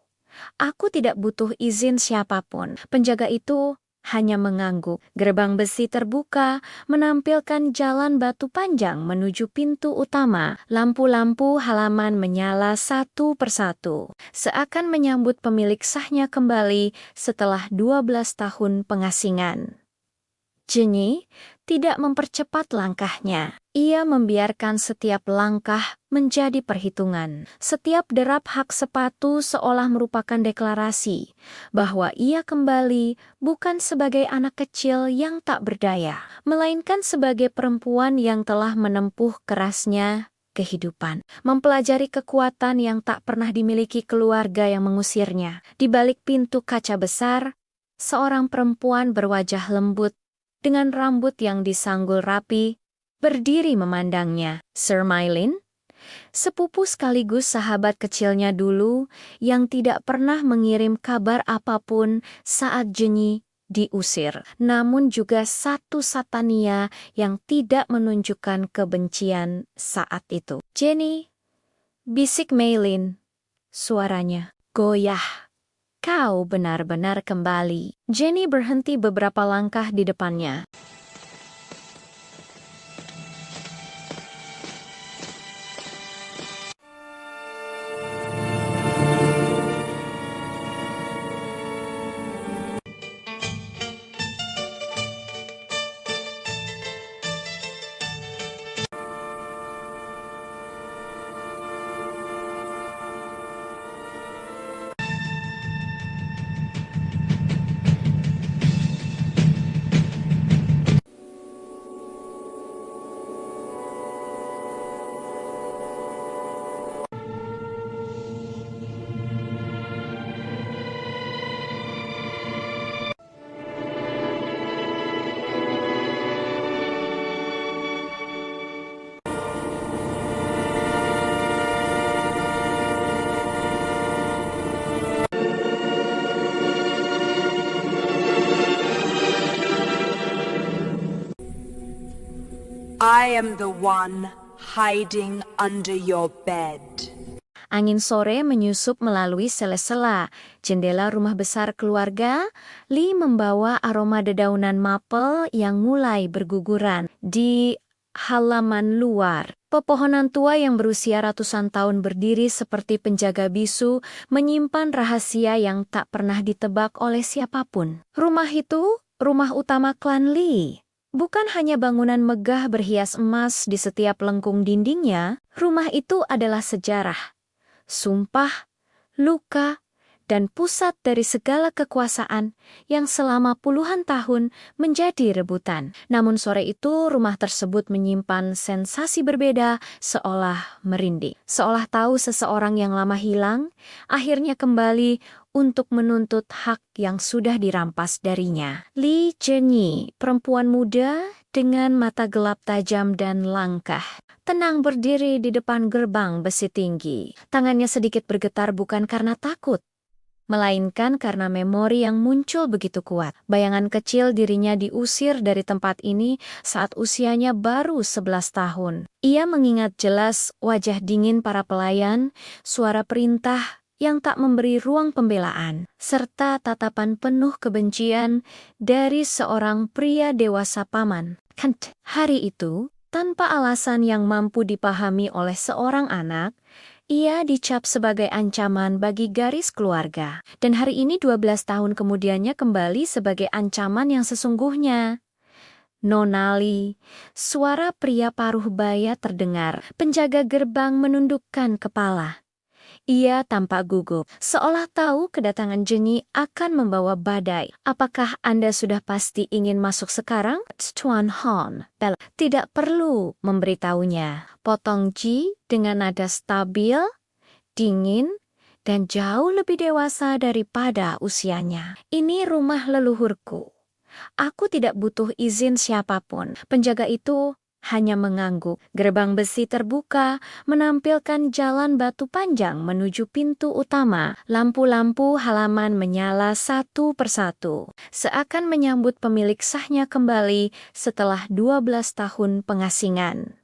Aku tidak butuh izin siapapun. Penjaga itu hanya mengangguk. Gerbang besi terbuka, menampilkan jalan batu panjang menuju pintu utama. Lampu-lampu halaman menyala satu persatu, seakan menyambut pemilik sahnya kembali setelah 12 tahun pengasingan. Jenny tidak mempercepat langkahnya. Ia membiarkan setiap langkah menjadi perhitungan. Setiap derap hak sepatu seolah merupakan deklarasi bahwa ia kembali bukan sebagai anak kecil yang tak berdaya, melainkan sebagai perempuan yang telah menempuh kerasnya kehidupan, mempelajari kekuatan yang tak pernah dimiliki keluarga yang mengusirnya. Di balik pintu kaca besar, seorang perempuan berwajah lembut dengan rambut yang disanggul rapi, berdiri memandangnya. Sir Mylin, sepupu sekaligus sahabat kecilnya dulu yang tidak pernah mengirim kabar apapun saat Jenny diusir, namun juga satu Satania yang tidak menunjukkan kebencian saat itu. Jenny, bisik Mylin, suaranya goyah. Kau benar-benar kembali. Jenny berhenti beberapa langkah di depannya. I am the one hiding under your bed. Angin sore menyusup melalui sela-sela jendela rumah besar keluarga. Lee membawa aroma dedaunan mapel yang mulai berguguran di halaman luar. Pepohonan tua yang berusia ratusan tahun berdiri seperti penjaga bisu, menyimpan rahasia yang tak pernah ditebak oleh siapapun. Rumah itu, rumah utama klan Lee. Bukan hanya bangunan megah berhias emas di setiap lengkung dindingnya, rumah itu adalah sejarah, sumpah, luka, dan pusat dari segala kekuasaan yang selama puluhan tahun menjadi rebutan. Namun sore itu rumah tersebut menyimpan sensasi berbeda, seolah merinding. Seolah tahu seseorang yang lama hilang, akhirnya kembali untuk menuntut hak yang sudah dirampas darinya. Lee Zhenyi, perempuan muda dengan mata gelap tajam dan langkah, tenang berdiri di depan gerbang besi tinggi. Tangannya sedikit bergetar bukan karena takut, melainkan karena memori yang muncul begitu kuat. Bayangan kecil dirinya diusir dari tempat ini saat usianya baru 11 tahun. Ia mengingat jelas wajah dingin para pelayan, suara perintah yang tak memberi ruang pembelaan, serta tatapan penuh kebencian dari seorang pria dewasa paman. Hari itu, tanpa alasan yang mampu dipahami oleh seorang anak, ia dicap sebagai ancaman bagi garis keluarga. Dan hari ini 12 tahun kemudiannya kembali sebagai ancaman yang sesungguhnya. Nonali, suara pria paruh baya terdengar. Penjaga gerbang menundukkan kepala. Ia tampak gugup, seolah tahu kedatangan Zhenyi akan membawa badai. Apakah Anda sudah pasti ingin masuk sekarang? Tuan Han, tidak perlu memberitahunya. Potong Ji dengan nada stabil, dingin, dan jauh lebih dewasa daripada usianya. Ini rumah leluhurku. Aku tidak butuh izin siapapun. Penjaga itu hanya mengangguk. Gerbang besi terbuka, menampilkan jalan batu panjang menuju pintu utama. Lampu-lampu halaman menyala satu persatu, seakan menyambut pemilik sahnya kembali setelah 12 tahun pengasingan.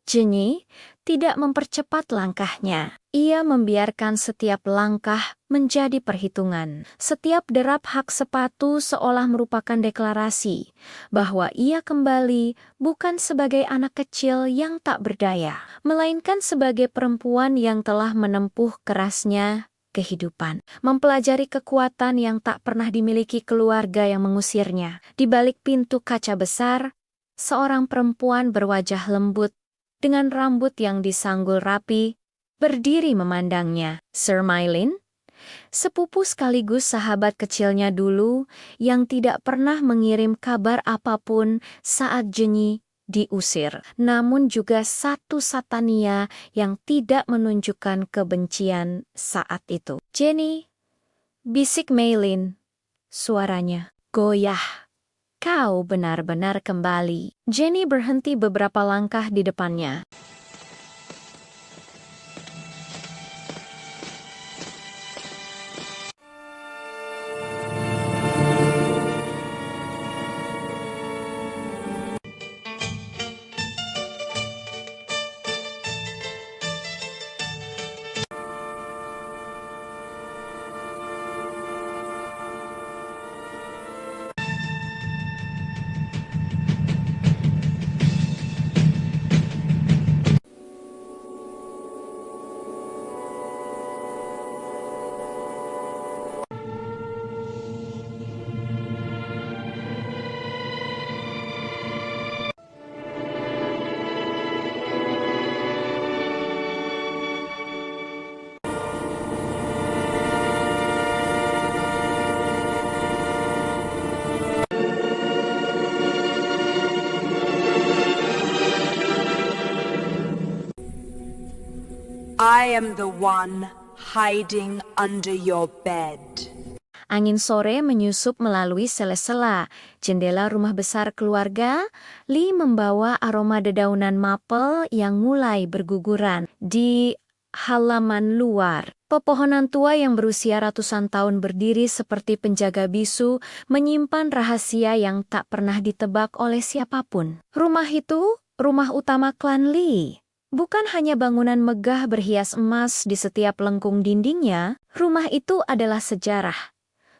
Zhenyi tidak mempercepat langkahnya. Ia membiarkan setiap langkah menjadi perhitungan. Setiap derap hak sepatu seolah merupakan deklarasi bahwa ia kembali bukan sebagai anak kecil yang tak berdaya, melainkan sebagai perempuan yang telah menempuh kerasnya kehidupan, mempelajari kekuatan yang tak pernah dimiliki keluarga yang mengusirnya. Di balik pintu kaca besar, seorang perempuan berwajah lembut dengan rambut yang disanggul rapi, berdiri memandangnya. Sir Mylin, sepupu sekaligus sahabat kecilnya dulu yang tidak pernah mengirim kabar apapun saat Zhenyi diusir, namun juga satu Satania yang tidak menunjukkan kebencian saat itu. Zhenyi, bisik Mylin, suaranya goyah. Kau benar-benar kembali. Zhenyi berhenti beberapa langkah di depannya. I am the one hiding under your bed. Angin sore menyusup melalui sela-sela jendela rumah besar keluarga. Lee membawa aroma dedaunan maple yang mulai berguguran. Di halaman luar, pepohonan tua yang berusia ratusan tahun berdiri seperti penjaga bisu menyimpan rahasia yang tak pernah ditebak oleh siapapun. Rumah itu, rumah utama klan Lee. Bukan hanya bangunan megah berhias emas di setiap lengkung dindingnya, rumah itu adalah sejarah,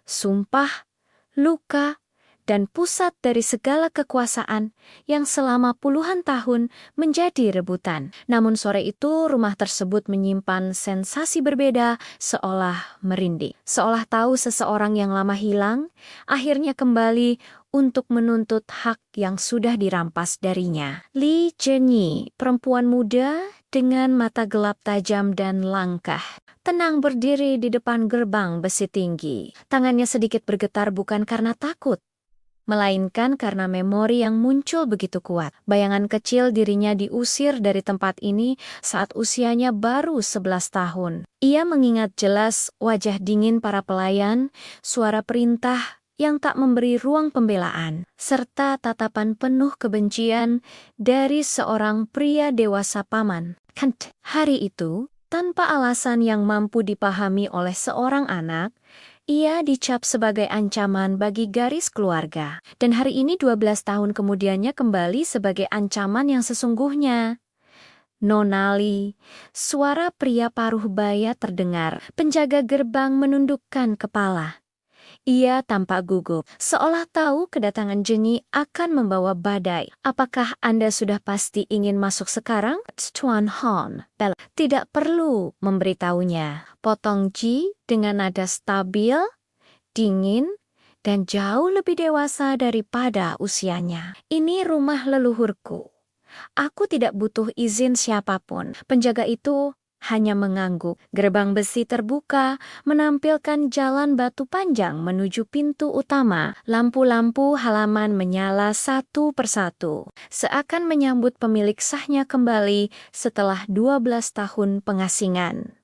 sumpah, luka, dan pusat dari segala kekuasaan yang selama puluhan tahun menjadi rebutan. Namun sore itu rumah tersebut menyimpan sensasi berbeda, seolah merinding. Seolah tahu seseorang yang lama hilang, akhirnya kembali untuk menuntut hak yang sudah dirampas darinya. Li Zhenyi, perempuan muda dengan mata gelap tajam dan langkah, tenang berdiri di depan gerbang besi tinggi. Tangannya sedikit bergetar bukan karena takut, melainkan karena memori yang muncul begitu kuat. Bayangan kecil dirinya diusir dari tempat ini saat usianya baru 11 tahun. Ia mengingat jelas wajah dingin para pelayan, suara perintah yang tak memberi ruang pembelaan, serta tatapan penuh kebencian dari seorang pria dewasa paman. Hari itu, tanpa alasan yang mampu dipahami oleh seorang anak, ia dicap sebagai ancaman bagi garis keluarga. Dan hari ini 12 tahun kemudiannya kembali sebagai ancaman yang sesungguhnya. Nonali, suara pria paruh baya terdengar. Penjaga gerbang menundukkan kepala. Ia tampak gugup, seolah tahu kedatangan Jenny akan membawa badai. Apakah Anda sudah pasti ingin masuk sekarang? Tuan Han, Bella tidak perlu memberitahunya. Potong Ji dengan nada stabil, dingin, dan jauh lebih dewasa daripada usianya. Ini rumah leluhurku. Aku tidak butuh izin siapapun. Penjaga itu hanya mengangguk. Gerbang besi terbuka, menampilkan jalan batu panjang menuju pintu utama. Lampu-lampu halaman menyala satu persatu, seakan menyambut pemilik sahnya kembali setelah 12 tahun pengasingan.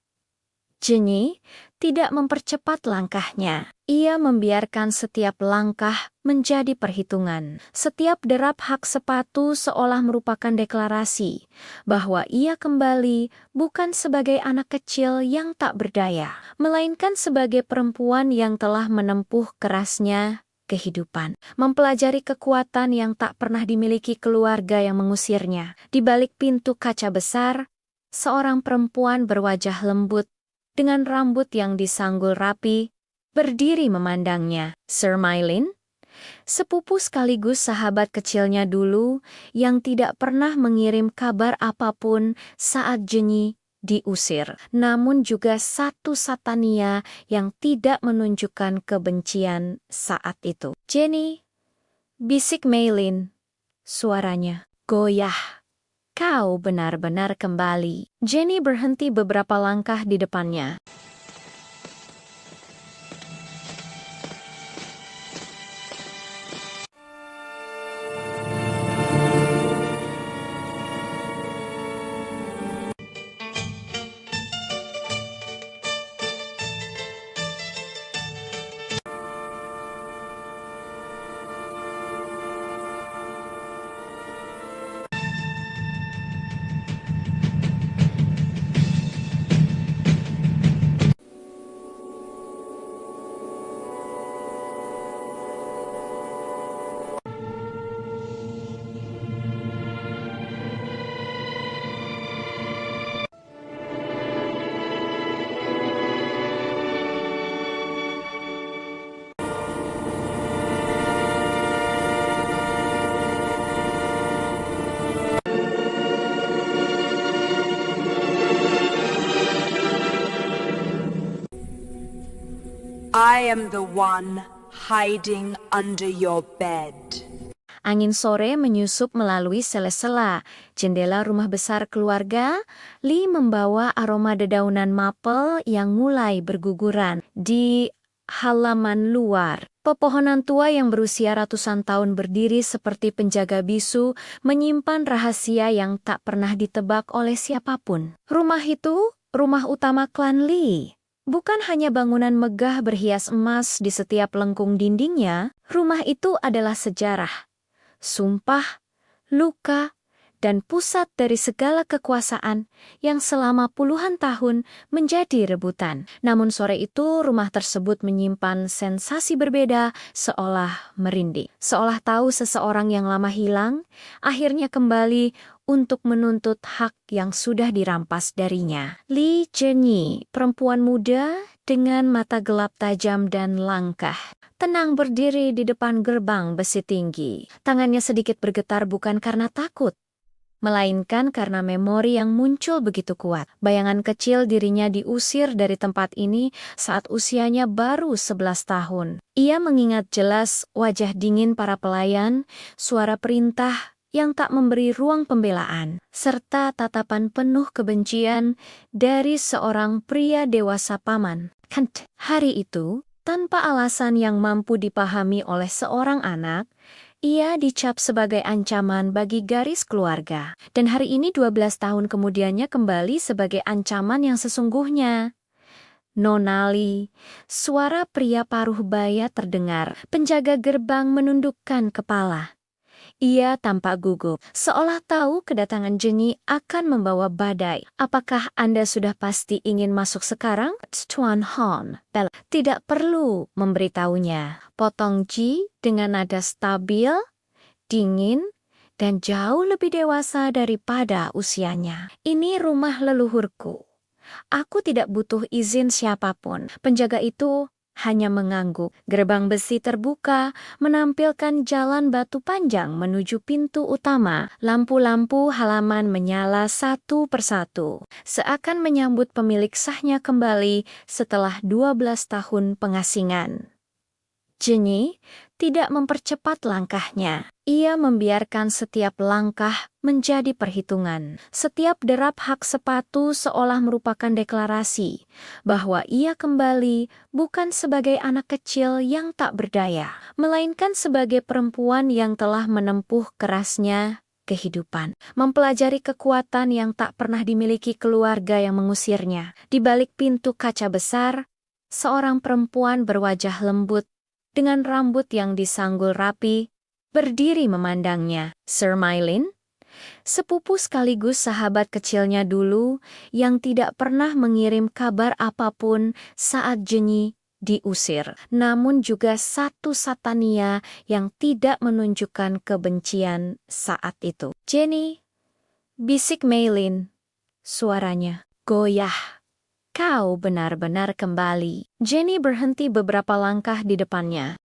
Jenny tidak mempercepat langkahnya. Ia membiarkan setiap langkah menjadi perhitungan. Setiap derap hak sepatu seolah merupakan deklarasi bahwa ia kembali bukan sebagai anak kecil yang tak berdaya, melainkan sebagai perempuan yang telah menempuh kerasnya kehidupan, mempelajari kekuatan yang tak pernah dimiliki keluarga yang mengusirnya. Di balik pintu kaca besar, seorang perempuan berwajah lembut dengan rambut yang disanggul rapi, berdiri memandangnya. Sir Mylin, sepupu sekaligus sahabat kecilnya dulu yang tidak pernah mengirim kabar apapun saat Jenny diusir, namun juga satu Satania yang tidak menunjukkan kebencian saat itu. Jenny, bisik Mylin, suaranya goyah. Kau benar-benar kembali. Jenny berhenti beberapa langkah di depannya. I am the one hiding under your bed. Angin sore menyusup melalui sela-sela jendela rumah besar keluarga. Li membawa aroma dedaunan maple yang mulai berguguran. Di halaman luar, pepohonan tua yang berusia ratusan tahun berdiri seperti penjaga bisu menyimpan rahasia yang tak pernah ditebak oleh siapapun. Rumah itu, rumah utama klan Li. Bukan hanya bangunan megah berhias emas di setiap lengkung dindingnya, rumah itu adalah sejarah, sumpah, luka, dan pusat dari segala kekuasaan yang selama puluhan tahun menjadi rebutan. Namun sore itu rumah tersebut menyimpan sensasi berbeda, seolah merinding. Seolah tahu seseorang yang lama hilang, akhirnya kembali untuk menuntut hak yang sudah dirampas darinya. Li Zhenyi, perempuan muda dengan mata gelap tajam dan langkah, tenang berdiri di depan gerbang besi tinggi. Tangannya sedikit bergetar bukan karena takut, melainkan karena memori yang muncul begitu kuat. Bayangan kecil dirinya diusir dari tempat ini saat usianya baru 11 tahun. Ia mengingat jelas wajah dingin para pelayan, suara perintah yang tak memberi ruang pembelaan, serta tatapan penuh kebencian dari seorang pria dewasa paman. Hari itu, tanpa alasan yang mampu dipahami oleh seorang anak, ia dicap sebagai ancaman bagi garis keluarga. Dan hari ini 12 tahun kemudiannya kembali sebagai ancaman yang sesungguhnya. Nonali, suara pria paruh baya terdengar. Penjaga gerbang menundukkan kepala. Ia tampak gugup, seolah tahu kedatangan Zhenyi akan membawa badai. Apakah Anda sudah pasti ingin masuk sekarang? Tuan Han, tidak perlu memberitahunya. Potong Ji dengan nada stabil, dingin, dan jauh lebih dewasa daripada usianya. Ini rumah leluhurku. Aku tidak butuh izin siapapun. Penjaga itu hanya mengangguk. Gerbang besi terbuka, menampilkan jalan batu panjang menuju pintu utama. Lampu-lampu halaman menyala satu persatu, seakan menyambut pemilik sahnya kembali setelah 12 tahun pengasingan. Zhenyi tidak mempercepat langkahnya. Ia membiarkan setiap langkah menjadi perhitungan. Setiap derap hak sepatu seolah merupakan deklarasi bahwa ia kembali bukan sebagai anak kecil yang tak berdaya, melainkan sebagai perempuan yang telah menempuh kerasnya kehidupan, mempelajari kekuatan yang tak pernah dimiliki keluarga yang mengusirnya. Di balik pintu kaca besar, seorang perempuan berwajah lembut dengan rambut yang disanggul rapi, berdiri memandangnya. Sir Mylin, sepupu sekaligus sahabat kecilnya dulu yang tidak pernah mengirim kabar apapun saat Zhenyi diusir, namun juga satu Satania yang tidak menunjukkan kebencian saat itu. Zhenyi, bisik Mylin, suaranya goyah. Kau benar-benar kembali. Zhenyi berhenti beberapa langkah di depannya.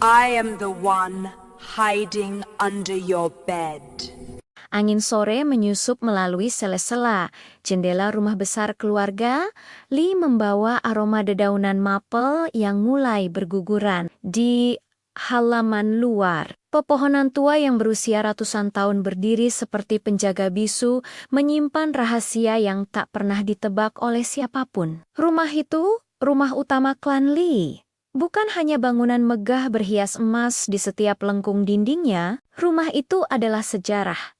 I am the one hiding under your bed. Angin sore menyusup melalui sela-sela jendela rumah besar keluarga. Li membawa aroma dedaunan maple yang mulai berguguran. Di halaman luar, pepohonan tua yang berusia ratusan tahun berdiri seperti penjaga bisu, menyimpan rahasia yang tak pernah ditebak oleh siapapun. Rumah itu, rumah utama klan Li. Bukan hanya bangunan megah berhias emas di setiap lengkung dindingnya, rumah itu adalah sejarah,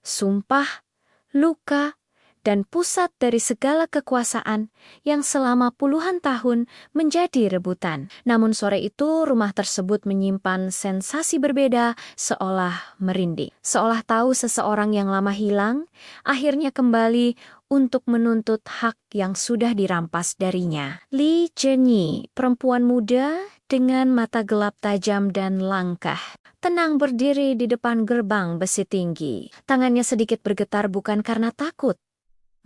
sumpah, luka, dan pusat dari segala kekuasaan yang selama puluhan tahun menjadi rebutan. Namun sore itu rumah tersebut menyimpan sensasi berbeda, seolah merinding. Seolah tahu seseorang yang lama hilang, akhirnya kembali untuk menuntut hak yang sudah dirampas darinya. Li Zhenyi, perempuan muda dengan mata gelap tajam dan langkah, tenang berdiri di depan gerbang besi tinggi. Tangannya sedikit bergetar bukan karena takut,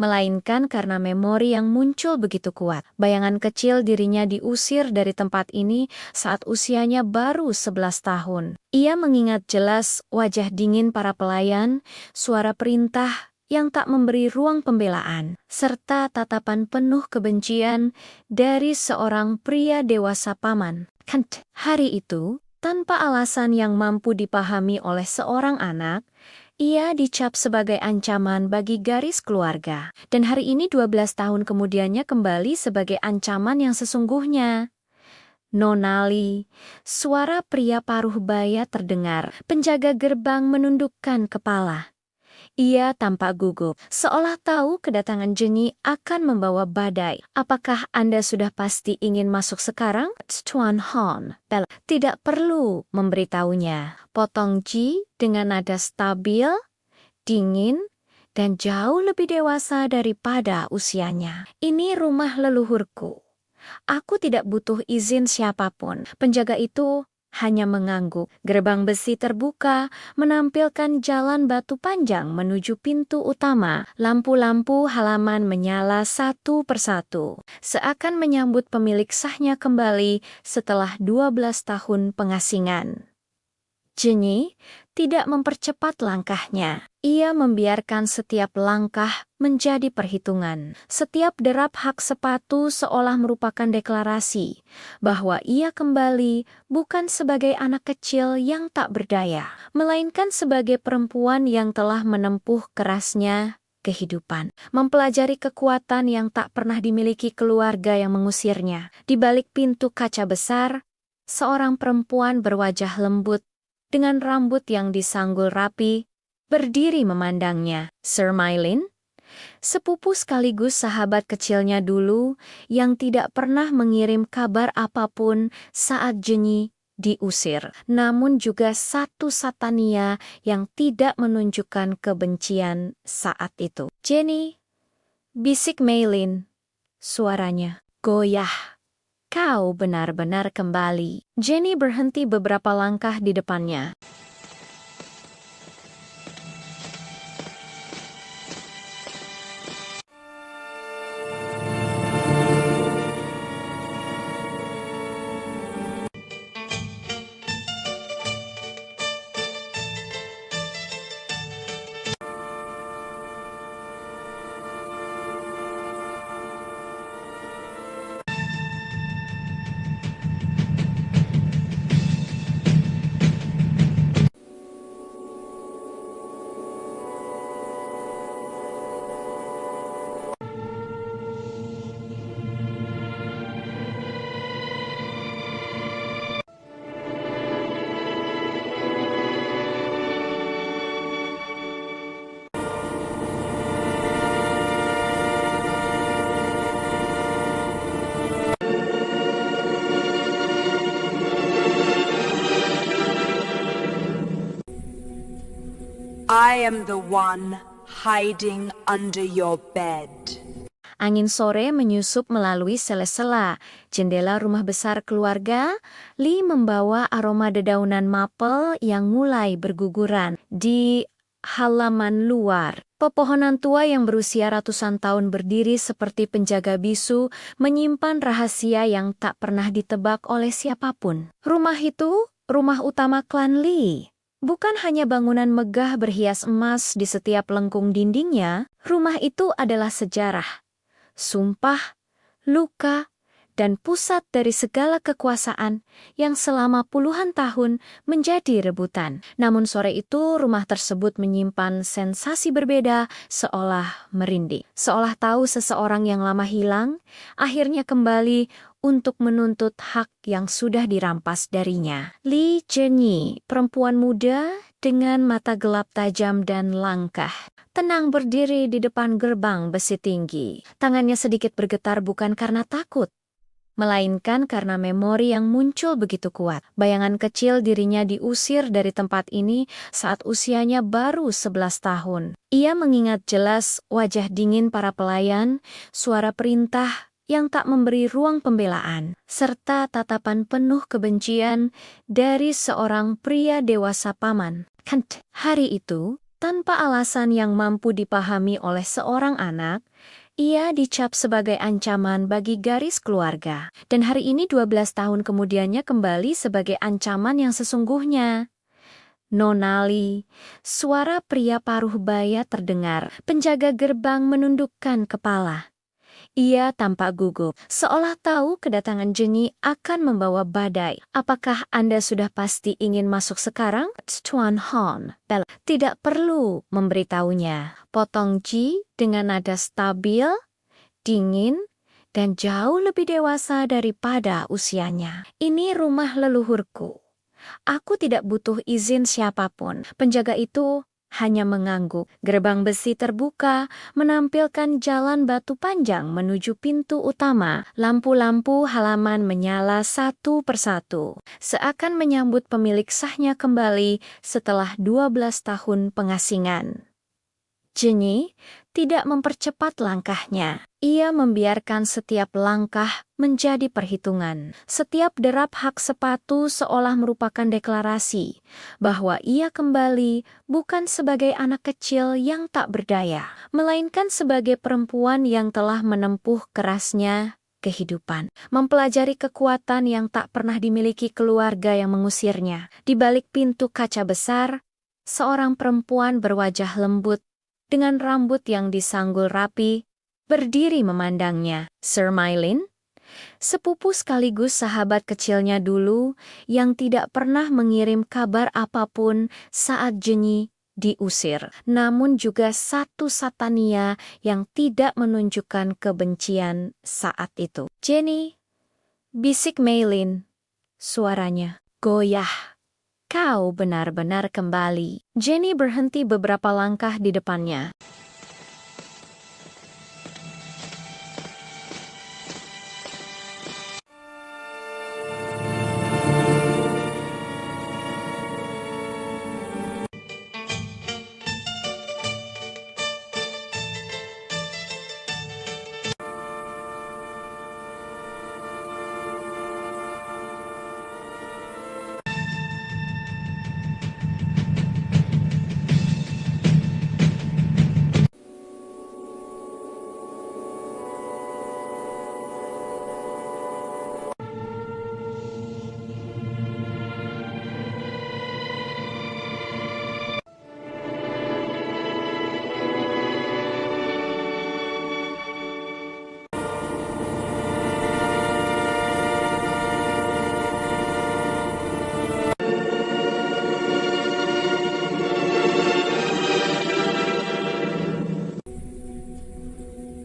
melainkan karena memori yang muncul begitu kuat. Bayangan kecil dirinya diusir dari tempat ini saat usianya baru 11 tahun. Ia mengingat jelas wajah dingin para pelayan, suara perintah yang tak memberi ruang pembelaan, serta tatapan penuh kebencian dari seorang pria dewasa paman. Hari itu, tanpa alasan yang mampu dipahami oleh seorang anak, ia dicap sebagai ancaman bagi garis keluarga. Dan hari ini 12 tahun kemudiannya kembali sebagai ancaman yang sesungguhnya. Nonali, suara pria paruh baya terdengar. Penjaga gerbang menundukkan kepala. Ia tampak gugup, seolah tahu kedatangan Jenny akan membawa badai. Apakah Anda sudah pasti ingin masuk sekarang? Tuan Han, Bella tidak perlu memberitahunya. Potong Ji dengan nada stabil, dingin, dan jauh lebih dewasa daripada usianya. Ini rumah leluhurku. Aku tidak butuh izin siapapun. Penjaga itu hanya mengangguk. Gerbang besi terbuka, menampilkan jalan batu panjang menuju pintu utama. Lampu-lampu halaman menyala satu persatu, seakan menyambut pemilik sahnya kembali setelah 12 tahun pengasingan. Jenny tidak mempercepat langkahnya. Ia membiarkan setiap langkah menjadi perhitungan. Setiap derap hak sepatu seolah merupakan deklarasi bahwa ia kembali bukan sebagai anak kecil yang tak berdaya, melainkan sebagai perempuan yang telah menempuh kerasnya kehidupan, mempelajari kekuatan yang tak pernah dimiliki keluarga yang mengusirnya. Di balik pintu kaca besar, seorang perempuan berwajah lembut dengan rambut yang disanggul rapi, berdiri memandangnya. Sir Mylin, sepupu sekaligus sahabat kecilnya dulu yang tidak pernah mengirim kabar apapun saat Jenny diusir, namun juga satu Satania yang tidak menunjukkan kebencian saat itu. Jenny, bisik Mylin, suaranya goyah. Kau benar-benar kembali. Jenny berhenti beberapa langkah di depannya. I am the one hiding under your bed. Angin sore menyusup melalui sela-sela jendela rumah besar keluarga. Lee membawa aroma dedaunan maple yang mulai berguguran. Di halaman luar, pepohonan tua yang berusia ratusan tahun berdiri seperti penjaga bisu, menyimpan rahasia yang tak pernah ditebak oleh siapapun. Rumah itu, rumah utama klan Lee. Bukan hanya bangunan megah berhias emas di setiap lengkung dindingnya, rumah itu adalah sejarah, sumpah, luka, dan pusat dari segala kekuasaan yang selama puluhan tahun menjadi rebutan. Namun sore itu rumah tersebut menyimpan sensasi berbeda, seolah merinding. Seolah tahu seseorang yang lama hilang, akhirnya kembali untuk menuntut hak yang sudah dirampas darinya. Lee Jenny, perempuan muda dengan mata gelap tajam dan langkah, tenang berdiri di depan gerbang besi tinggi. Tangannya sedikit bergetar bukan karena takut, melainkan karena memori yang muncul begitu kuat. Bayangan kecil dirinya diusir dari tempat ini saat usianya baru 11 tahun. Ia mengingat jelas wajah dingin para pelayan, suara perintah yang tak memberi ruang pembelaan, serta tatapan penuh kebencian dari seorang pria dewasa paman. Hari itu, tanpa alasan yang mampu dipahami oleh seorang anak, ia dicap sebagai ancaman bagi garis keluarga. Dan hari ini 12 tahun kemudiannya kembali sebagai ancaman yang sesungguhnya. Nonali, suara pria paruh baya terdengar. Penjaga gerbang menundukkan kepala. Ia tampak gugup, seolah tahu kedatangan Jenny akan membawa badai. Apakah Anda sudah pasti ingin masuk sekarang? Tuan Han, Bella. Tidak perlu memberitahunya. Potong Ji dengan nada stabil, dingin, dan jauh lebih dewasa daripada usianya. Ini rumah leluhurku. Aku tidak butuh izin siapapun. Penjaga itu hanya mengangguk. Gerbang besi terbuka, menampilkan jalan batu panjang menuju pintu utama. Lampu-lampu halaman menyala satu persatu, seakan menyambut pemilik sahnya kembali setelah 12 tahun pengasingan. Jenny tidak mempercepat langkahnya. Ia membiarkan setiap langkah menjadi perhitungan. Setiap derap hak sepatu seolah merupakan deklarasi bahwa ia kembali bukan sebagai anak kecil yang tak berdaya, melainkan sebagai perempuan yang telah menempuh kerasnya kehidupan, mempelajari kekuatan yang tak pernah dimiliki keluarga yang mengusirnya. Di balik pintu kaca besar, seorang perempuan berwajah lembut dengan rambut yang disanggul rapi, berdiri memandangnya. Sir Mylin, sepupu sekaligus sahabat kecilnya dulu yang tidak pernah mengirim kabar apapun saat Jenny diusir, namun juga satu Satania yang tidak menunjukkan kebencian saat itu. Jenny, bisik Mylin, suaranya goyah. Kau benar-benar kembali. Jenny berhenti beberapa langkah di depannya.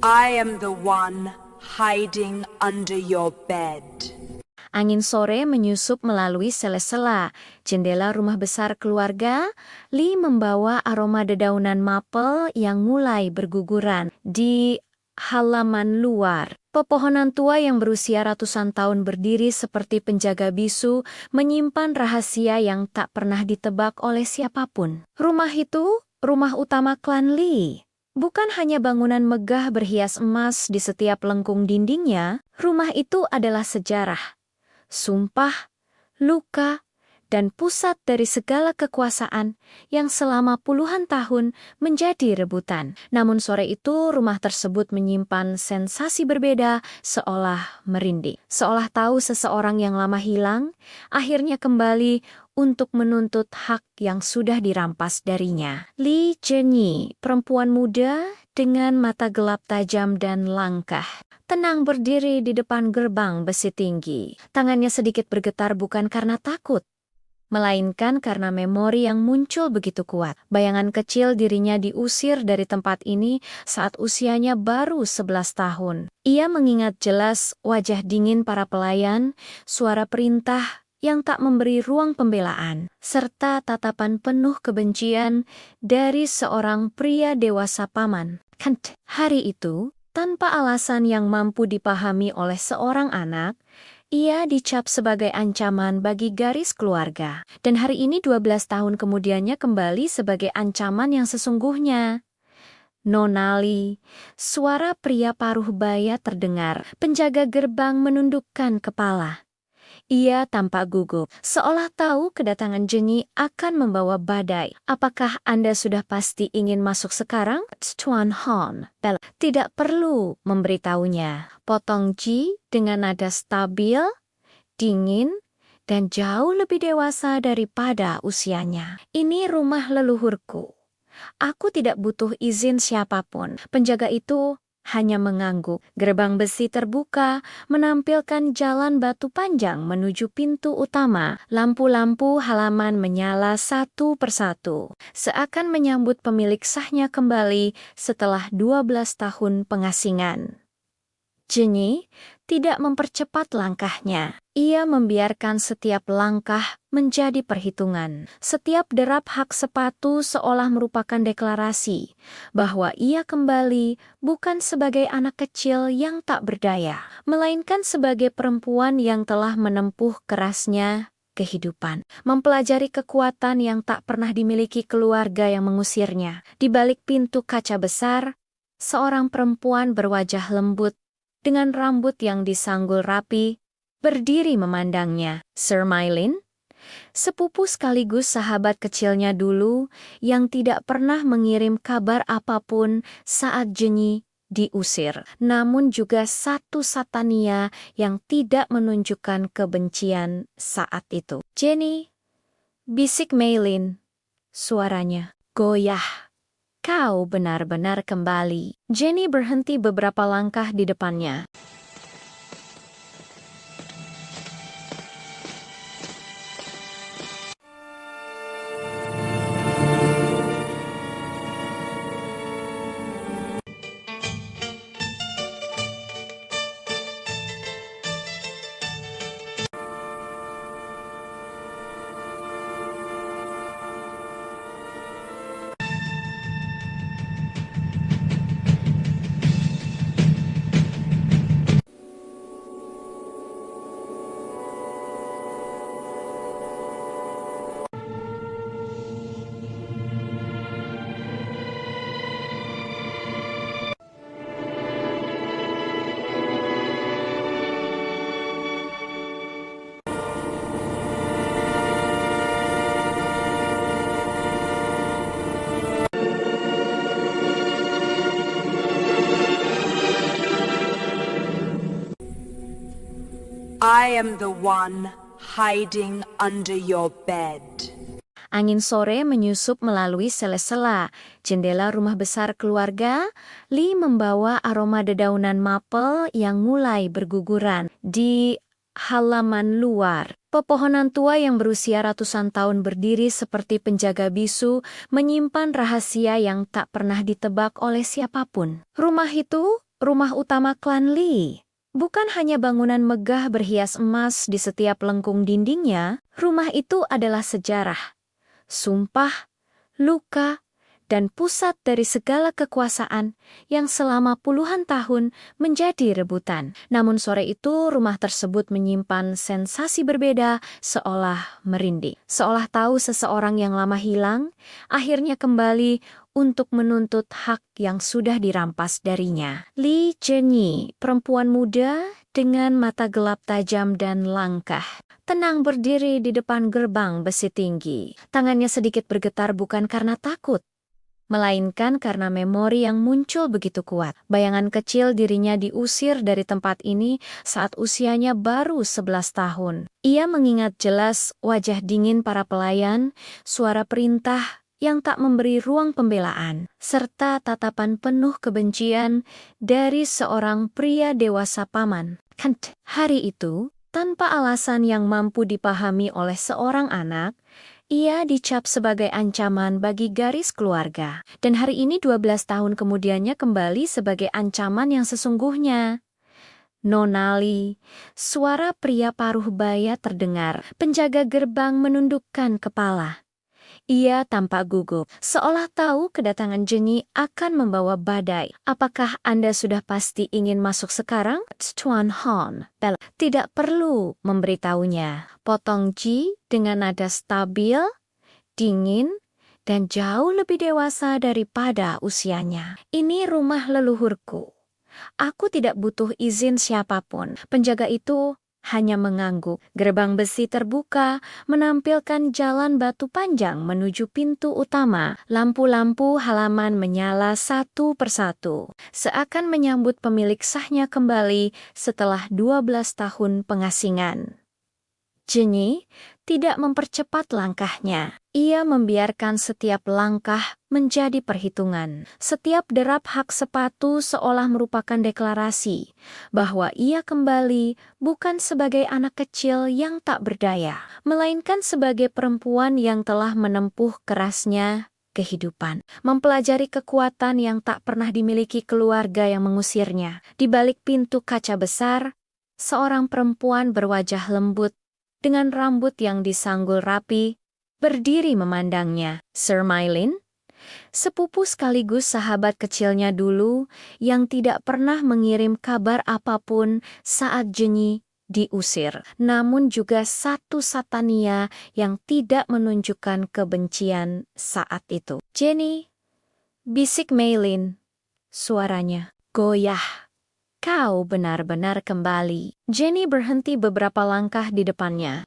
I am the one hiding under your bed. Angin sore menyusup melalui sela-sela jendela rumah besar keluarga. Lee membawa aroma dedaunan maple yang mulai berguguran. Di halaman luar, pepohonan tua yang berusia ratusan tahun berdiri seperti penjaga bisu, menyimpan rahasia yang tak pernah ditebak oleh siapapun. Rumah itu, rumah utama klan Lee. Bukan hanya bangunan megah berhias emas di setiap lengkung dindingnya, rumah itu adalah sejarah, sumpah, luka, dan pusat dari segala kekuasaan yang selama puluhan tahun menjadi rebutan. Namun sore itu rumah tersebut menyimpan sensasi berbeda, seolah merinding. Seolah tahu seseorang yang lama hilang, akhirnya kembali untuk menuntut hak yang sudah dirampas darinya. Lee Jenny, perempuan muda dengan mata gelap tajam dan langkah, tenang berdiri di depan gerbang besi tinggi. Tangannya sedikit bergetar bukan karena takut, melainkan karena memori yang muncul begitu kuat. Bayangan kecil dirinya diusir dari tempat ini saat usianya baru 11 tahun. Ia mengingat jelas wajah dingin para pelayan, suara perintah yang tak memberi ruang pembelaan, serta tatapan penuh kebencian dari seorang pria dewasa paman. Hari itu, tanpa alasan yang mampu dipahami oleh seorang anak, ia dicap sebagai ancaman bagi garis keluarga. Dan hari ini 12 tahun kemudiannya kembali sebagai ancaman yang sesungguhnya. Nonali, suara pria paruh baya terdengar. Penjaga gerbang menundukkan kepala. Ia tampak gugup, seolah tahu kedatangan Jenny akan membawa badai. Apakah Anda sudah pasti ingin masuk sekarang? Tuan Han, Bella. Tidak perlu memberitahunya. Potong Ji dengan nada stabil, dingin, dan jauh lebih dewasa daripada usianya. Ini rumah leluhurku. Aku tidak butuh izin siapapun. Penjaga itu hanya mengangguk. Gerbang besi terbuka, menampilkan jalan batu panjang menuju pintu utama. Lampu-lampu halaman menyala satu persatu, seakan menyambut pemilik sahnya kembali setelah 12 tahun pengasingan. Jenny tidak mempercepat langkahnya. Ia membiarkan setiap langkah menjadi perhitungan. Setiap derap hak sepatu seolah merupakan deklarasi bahwa ia kembali bukan sebagai anak kecil yang tak berdaya, melainkan sebagai perempuan yang telah menempuh kerasnya kehidupan, mempelajari kekuatan yang tak pernah dimiliki keluarga yang mengusirnya. Di balik pintu kaca besar, seorang perempuan berwajah lembut dengan rambut yang disanggul rapi, berdiri memandangnya. Sir Mylin, sepupu sekaligus sahabat kecilnya dulu yang tidak pernah mengirim kabar apapun saat Jenny diusir, namun juga satu Satania yang tidak menunjukkan kebencian saat itu. Jenny, bisik Mylin, suaranya goyah. Kau benar-benar kembali. Jenny berhenti beberapa langkah di depannya. I am the one hiding under your bed. Angin sore menyusup melalui sela-sela jendela rumah besar keluarga. Lee membawa aroma dedaunan maple yang mulai berguguran. Di halaman luar, pepohonan tua yang berusia ratusan tahun berdiri seperti penjaga bisu, menyimpan rahasia yang tak pernah ditebak oleh siapapun. Rumah itu, rumah utama klan Lee. Bukan hanya bangunan megah berhias emas di setiap lengkung dindingnya, rumah itu adalah sejarah, sumpah, luka, dan pusat dari segala kekuasaan yang selama puluhan tahun menjadi rebutan. Namun sore itu rumah tersebut menyimpan sensasi berbeda, seolah merinding. Seolah tahu seseorang yang lama hilang, akhirnya kembali untuk menuntut hak yang sudah dirampas darinya. Lee Jenny, perempuan muda dengan mata gelap tajam dan langkah, tenang berdiri di depan gerbang besi tinggi. Tangannya sedikit bergetar bukan karena takut, melainkan karena memori yang muncul begitu kuat. Bayangan kecil dirinya diusir dari tempat ini saat usianya baru 11 tahun. Ia mengingat jelas wajah dingin para pelayan, suara perintah yang tak memberi ruang pembelaan, serta tatapan penuh kebencian dari seorang pria dewasa paman. Hari itu, tanpa alasan yang mampu dipahami oleh seorang anak, ia dicap sebagai ancaman bagi garis keluarga. Dan hari ini 12 tahun kemudiannya kembali sebagai ancaman yang sesungguhnya. Nonali, suara pria paruh baya terdengar. Penjaga gerbang menundukkan kepala. Ia tampak gugup, seolah tahu kedatangan Jenny akan membawa badai. Apakah Anda sudah pasti ingin masuk sekarang? Tuan Han, Bella. Tidak perlu memberitahunya. Potong Ji dengan nada stabil, dingin, dan jauh lebih dewasa daripada usianya. Ini rumah leluhurku. Aku tidak butuh izin siapapun. Penjaga itu hanya mengangguk. Gerbang besi terbuka, menampilkan jalan batu panjang menuju pintu utama. Lampu-lampu halaman menyala satu persatu, seakan menyambut pemilik sahnya kembali setelah 12 tahun pengasingan. Jenny tidak mempercepat langkahnya. Ia membiarkan setiap langkah menjadi perhitungan. Setiap derap hak sepatu seolah merupakan deklarasi bahwa ia kembali bukan sebagai anak kecil yang tak berdaya, melainkan sebagai perempuan yang telah menempuh kerasnya kehidupan, mempelajari kekuatan yang tak pernah dimiliki keluarga yang mengusirnya. Di balik pintu kaca besar, seorang perempuan berwajah lembut dengan rambut yang disanggul rapi, berdiri memandangnya. Sir Mylin, sepupu sekaligus sahabat kecilnya dulu yang tidak pernah mengirim kabar apapun saat Jenny diusir, namun juga satu Satania yang tidak menunjukkan kebencian saat itu. Jenny, bisik Mylin, suaranya goyah. Kau benar-benar kembali. Jenny berhenti beberapa langkah di depannya.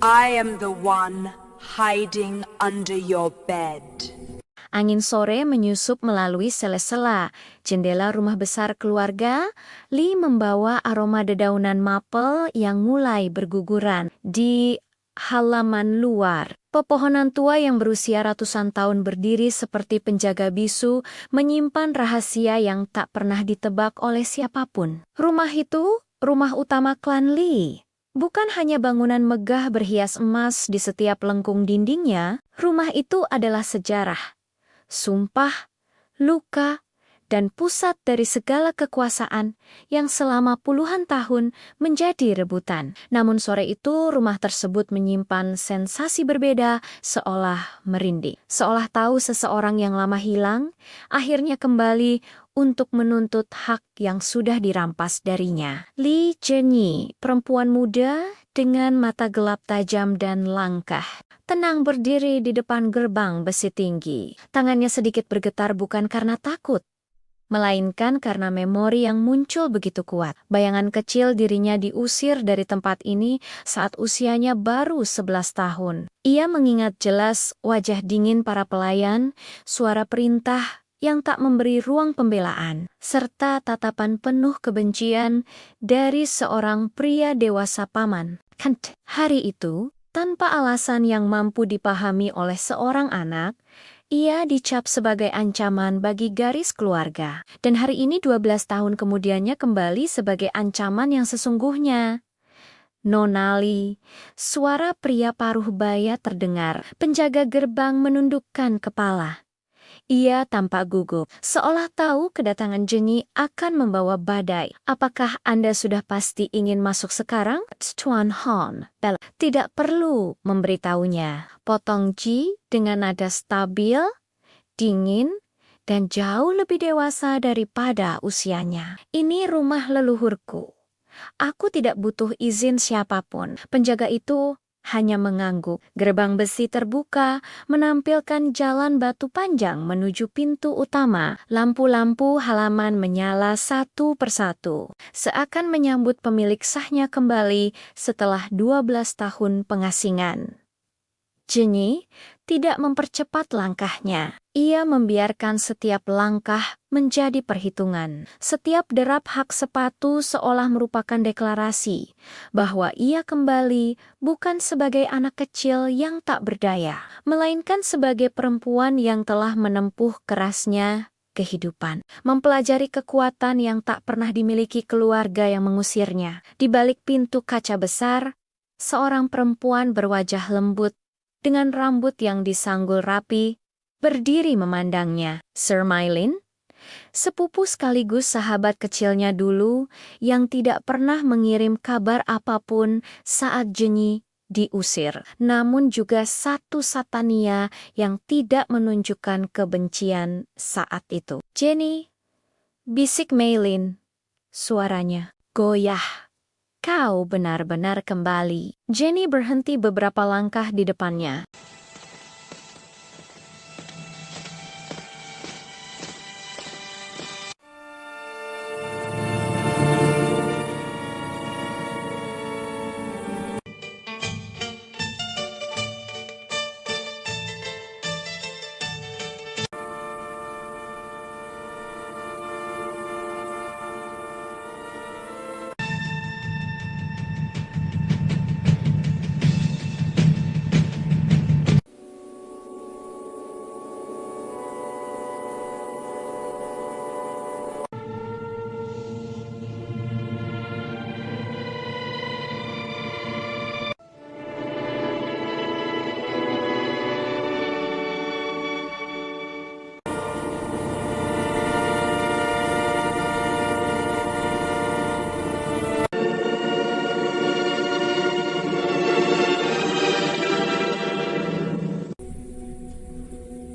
I am the one hiding under your bed. Angin sore menyusup melalui sela-sela jendela rumah besar keluarga. Lee membawa aroma dedaunan maple yang mulai berguguran. Di halaman luar, pepohonan tua yang berusia ratusan tahun berdiri seperti penjaga bisu, menyimpan rahasia yang tak pernah ditebak oleh siapapun. Rumah itu, rumah utama klan Lee. Bukan hanya bangunan megah berhias emas di setiap lengkung dindingnya, rumah itu adalah sejarah, sumpah, luka, dan pusat dari segala kekuasaan yang selama puluhan tahun menjadi rebutan. Namun sore itu rumah tersebut menyimpan sensasi berbeda, seolah merinding. Seolah tahu seseorang yang lama hilang, akhirnya kembali untuk menuntut hak yang sudah dirampas darinya. Lee Jenny, perempuan muda dengan mata gelap tajam dan langkah, tenang berdiri di depan gerbang besi tinggi. Tangannya sedikit bergetar bukan karena takut, melainkan karena memori yang muncul begitu kuat. Bayangan kecil dirinya diusir dari tempat ini saat usianya baru 11 tahun. Ia mengingat jelas wajah dingin para pelayan, suara perintah yang tak memberi ruang pembelaan, serta tatapan penuh kebencian dari seorang pria dewasa paman. Hari itu, tanpa alasan yang mampu dipahami oleh seorang anak, ia dicap sebagai ancaman bagi garis keluarga. Dan hari ini 12 tahun kemudiannya kembali sebagai ancaman yang sesungguhnya. Nonali, suara pria paruh baya terdengar. Penjaga gerbang menundukkan kepala. Ia tampak gugup, seolah tahu kedatangan Jenny akan membawa badai. Apakah Anda sudah pasti ingin masuk sekarang? Tuan Han, Bella tidak perlu memberitahunya. Potong Ji dengan nada stabil, dingin, dan jauh lebih dewasa daripada usianya. Ini rumah leluhurku. Aku tidak butuh izin siapapun. Penjaga itu hanya mengangguk. Gerbang besi terbuka, menampilkan jalan batu panjang menuju pintu utama. Lampu-lampu halaman menyala satu persatu, seakan menyambut pemilik sahnya kembali setelah 12 tahun pengasingan. Jenny tidak mempercepat langkahnya. Ia membiarkan setiap langkah menjadi perhitungan. Setiap derap hak sepatu seolah merupakan deklarasi bahwa ia kembali bukan sebagai anak kecil yang tak berdaya, melainkan sebagai perempuan yang telah menempuh kerasnya kehidupan, mempelajari kekuatan yang tak pernah dimiliki keluarga yang mengusirnya. Di balik pintu kaca besar, seorang perempuan berwajah lembut dengan rambut yang disanggul rapi, berdiri memandangnya. Sir Mylin, sepupu sekaligus sahabat kecilnya dulu yang tidak pernah mengirim kabar apapun saat Jenny diusir, namun juga satu Satania yang tidak menunjukkan kebencian saat itu. Jenny, bisik Mylin, suaranya goyah. Kau benar-benar kembali. Jenny berhenti beberapa langkah di depannya.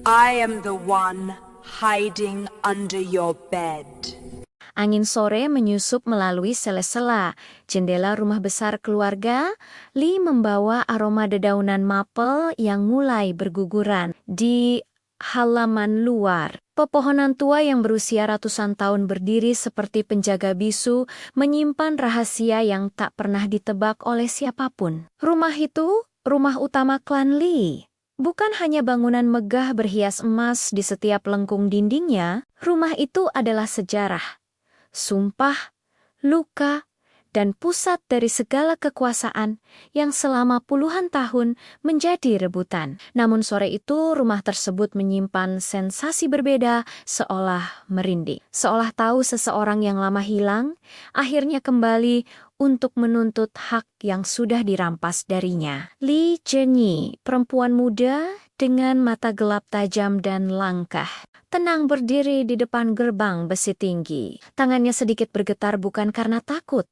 I am the one hiding under your bed. Angin sore menyusup melalui sela-sela jendela rumah besar keluarga. Lee membawa aroma dedaunan mapel yang mulai berguguran. Di halaman luar, pepohonan tua yang berusia ratusan tahun berdiri seperti penjaga bisu, menyimpan rahasia yang tak pernah ditebak oleh siapapun. Rumah itu, rumah utama klan Lee. Bukan hanya bangunan megah berhias emas di setiap lengkung dindingnya, rumah itu adalah sejarah, sumpah, luka, dan pusat dari segala kekuasaan yang selama puluhan tahun menjadi rebutan. Namun sore itu rumah tersebut menyimpan sensasi berbeda, seolah merinding. Seolah tahu seseorang yang lama hilang, akhirnya kembali untuk menuntut hak yang sudah dirampas darinya. Lee Jenny, perempuan muda dengan mata gelap tajam dan langkah, tenang berdiri di depan gerbang besi tinggi. Tangannya sedikit bergetar bukan karena takut,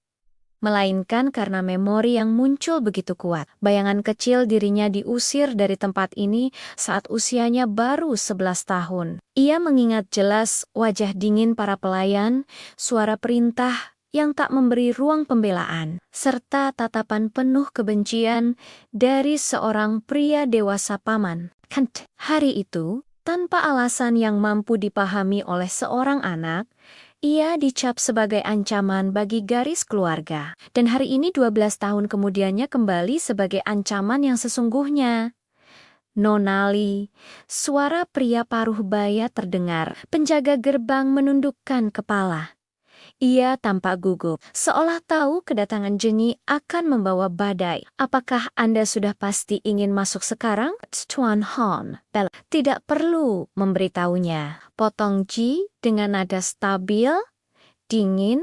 melainkan karena memori yang muncul begitu kuat. Bayangan kecil dirinya diusir dari tempat ini saat usianya baru 11 tahun. Ia mengingat jelas wajah dingin para pelayan, suara perintah yang tak memberi ruang pembelaan, serta tatapan penuh kebencian dari seorang pria dewasa paman. Hari itu, tanpa alasan yang mampu dipahami oleh seorang anak, ia dicap sebagai ancaman bagi garis keluarga. Dan hari ini 12 tahun kemudiannya kembali sebagai ancaman yang sesungguhnya. Nonali, suara pria paruh baya terdengar. Penjaga gerbang menundukkan kepala. Ia tampak gugup, seolah tahu kedatangan Jenny akan membawa badai. Apakah Anda sudah pasti ingin masuk sekarang? Tuan Han, Bella tidak perlu memberitahunya. Potong Ji dengan nada stabil, dingin,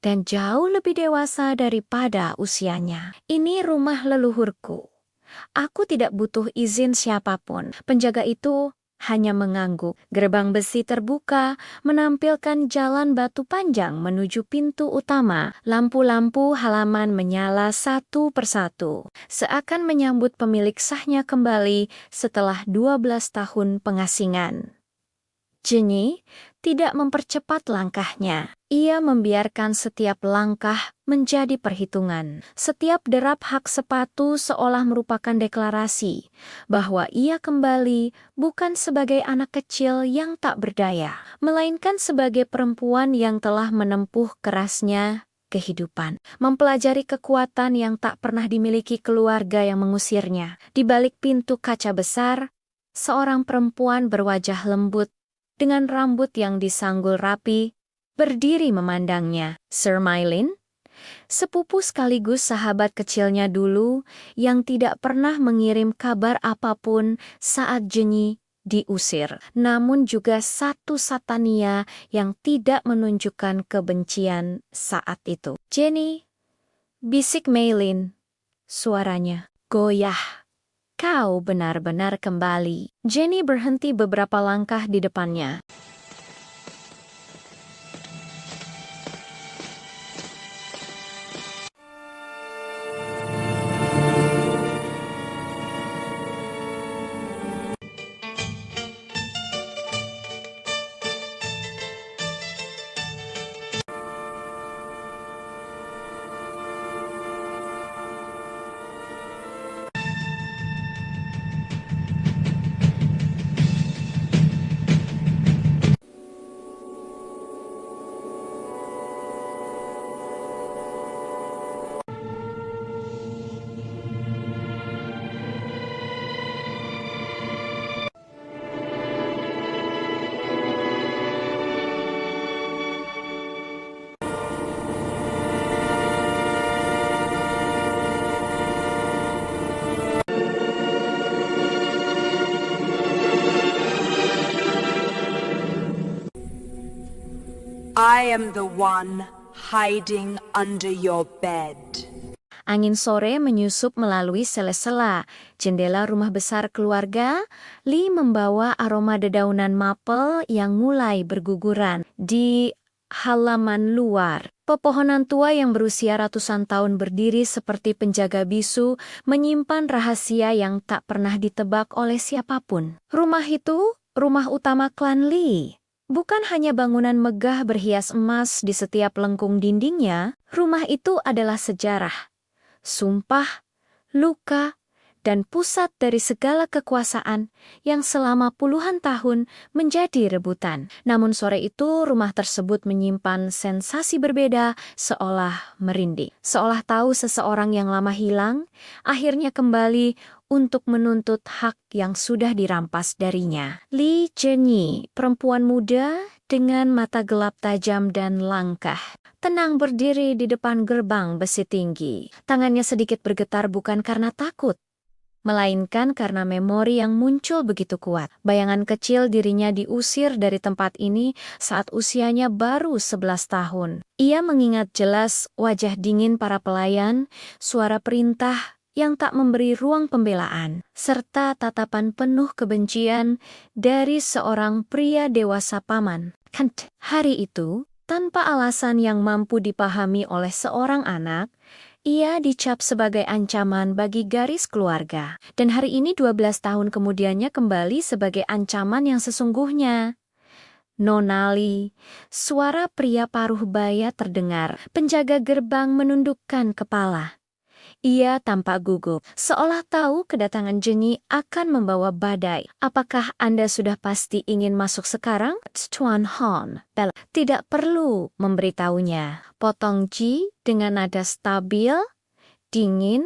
dan jauh lebih dewasa daripada usianya. Ini rumah leluhurku. Aku tidak butuh izin siapapun. Penjaga itu hanya mengangguk. Gerbang besi terbuka, menampilkan jalan batu panjang menuju pintu utama. Lampu-lampu halaman menyala satu persatu, seakan menyambut pemilik sahnya kembali setelah 12 tahun pengasingan. Jenny tidak mempercepat langkahnya. Ia membiarkan setiap langkah menjadi perhitungan. Setiap derap hak sepatu seolah merupakan deklarasi bahwa ia kembali bukan sebagai anak kecil yang tak berdaya, melainkan sebagai perempuan yang telah menempuh kerasnya kehidupan. Mempelajari kekuatan yang tak pernah dimiliki keluarga yang mengusirnya. Di balik pintu kaca besar, seorang perempuan berwajah lembut, dengan rambut yang disanggul rapi, berdiri memandangnya. Sir Mylin, sepupu sekaligus sahabat kecilnya dulu yang tidak pernah mengirim kabar apapun saat Jenny diusir, namun juga satu Satania yang tidak menunjukkan kebencian saat itu. Jenny, bisik Mylin, suaranya goyah. Kau benar-benar kembali. Jenny berhenti beberapa langkah di depannya. I am the one hiding under your bed. Angin sore menyusup melalui sela-sela jendela rumah besar keluarga. Lee membawa aroma dedaunan maple yang mulai berguguran. Di halaman luar, pepohonan tua yang berusia ratusan tahun berdiri seperti penjaga bisu, menyimpan rahasia yang tak pernah ditebak oleh siapapun. Rumah itu, rumah utama klan Lee. Bukan hanya bangunan megah berhias emas di setiap lengkung dindingnya, rumah itu adalah sejarah, sumpah, luka, dan pusat dari segala kekuasaan yang selama puluhan tahun menjadi rebutan. Namun sore itu rumah tersebut menyimpan sensasi berbeda, seolah merinding. Seolah tahu seseorang yang lama hilang, akhirnya kembali untuk menuntut hak yang sudah dirampas darinya. Lee Jenny, perempuan muda dengan mata gelap tajam dan langkah, tenang berdiri di depan gerbang besi tinggi. Tangannya sedikit bergetar bukan karena takut, melainkan karena memori yang muncul begitu kuat. Bayangan kecil dirinya diusir dari tempat ini saat usianya baru 11 tahun. Ia mengingat jelas wajah dingin para pelayan, suara perintah yang tak memberi ruang pembelaan, serta tatapan penuh kebencian dari seorang pria dewasa paman. Hari itu, tanpa alasan yang mampu dipahami oleh seorang anak, ia dicap sebagai ancaman bagi garis keluarga. Dan hari ini 12 tahun kemudiannya kembali sebagai ancaman yang sesungguhnya. Nona Lee, suara pria paruh baya terdengar. Penjaga gerbang menundukkan kepala. Ia tampak gugup, seolah tahu kedatangan Jenny akan membawa badai. Apakah Anda sudah pasti ingin masuk sekarang? Tuan Han, Bella tidak perlu memberitahunya. Potong Ji dengan nada stabil, dingin,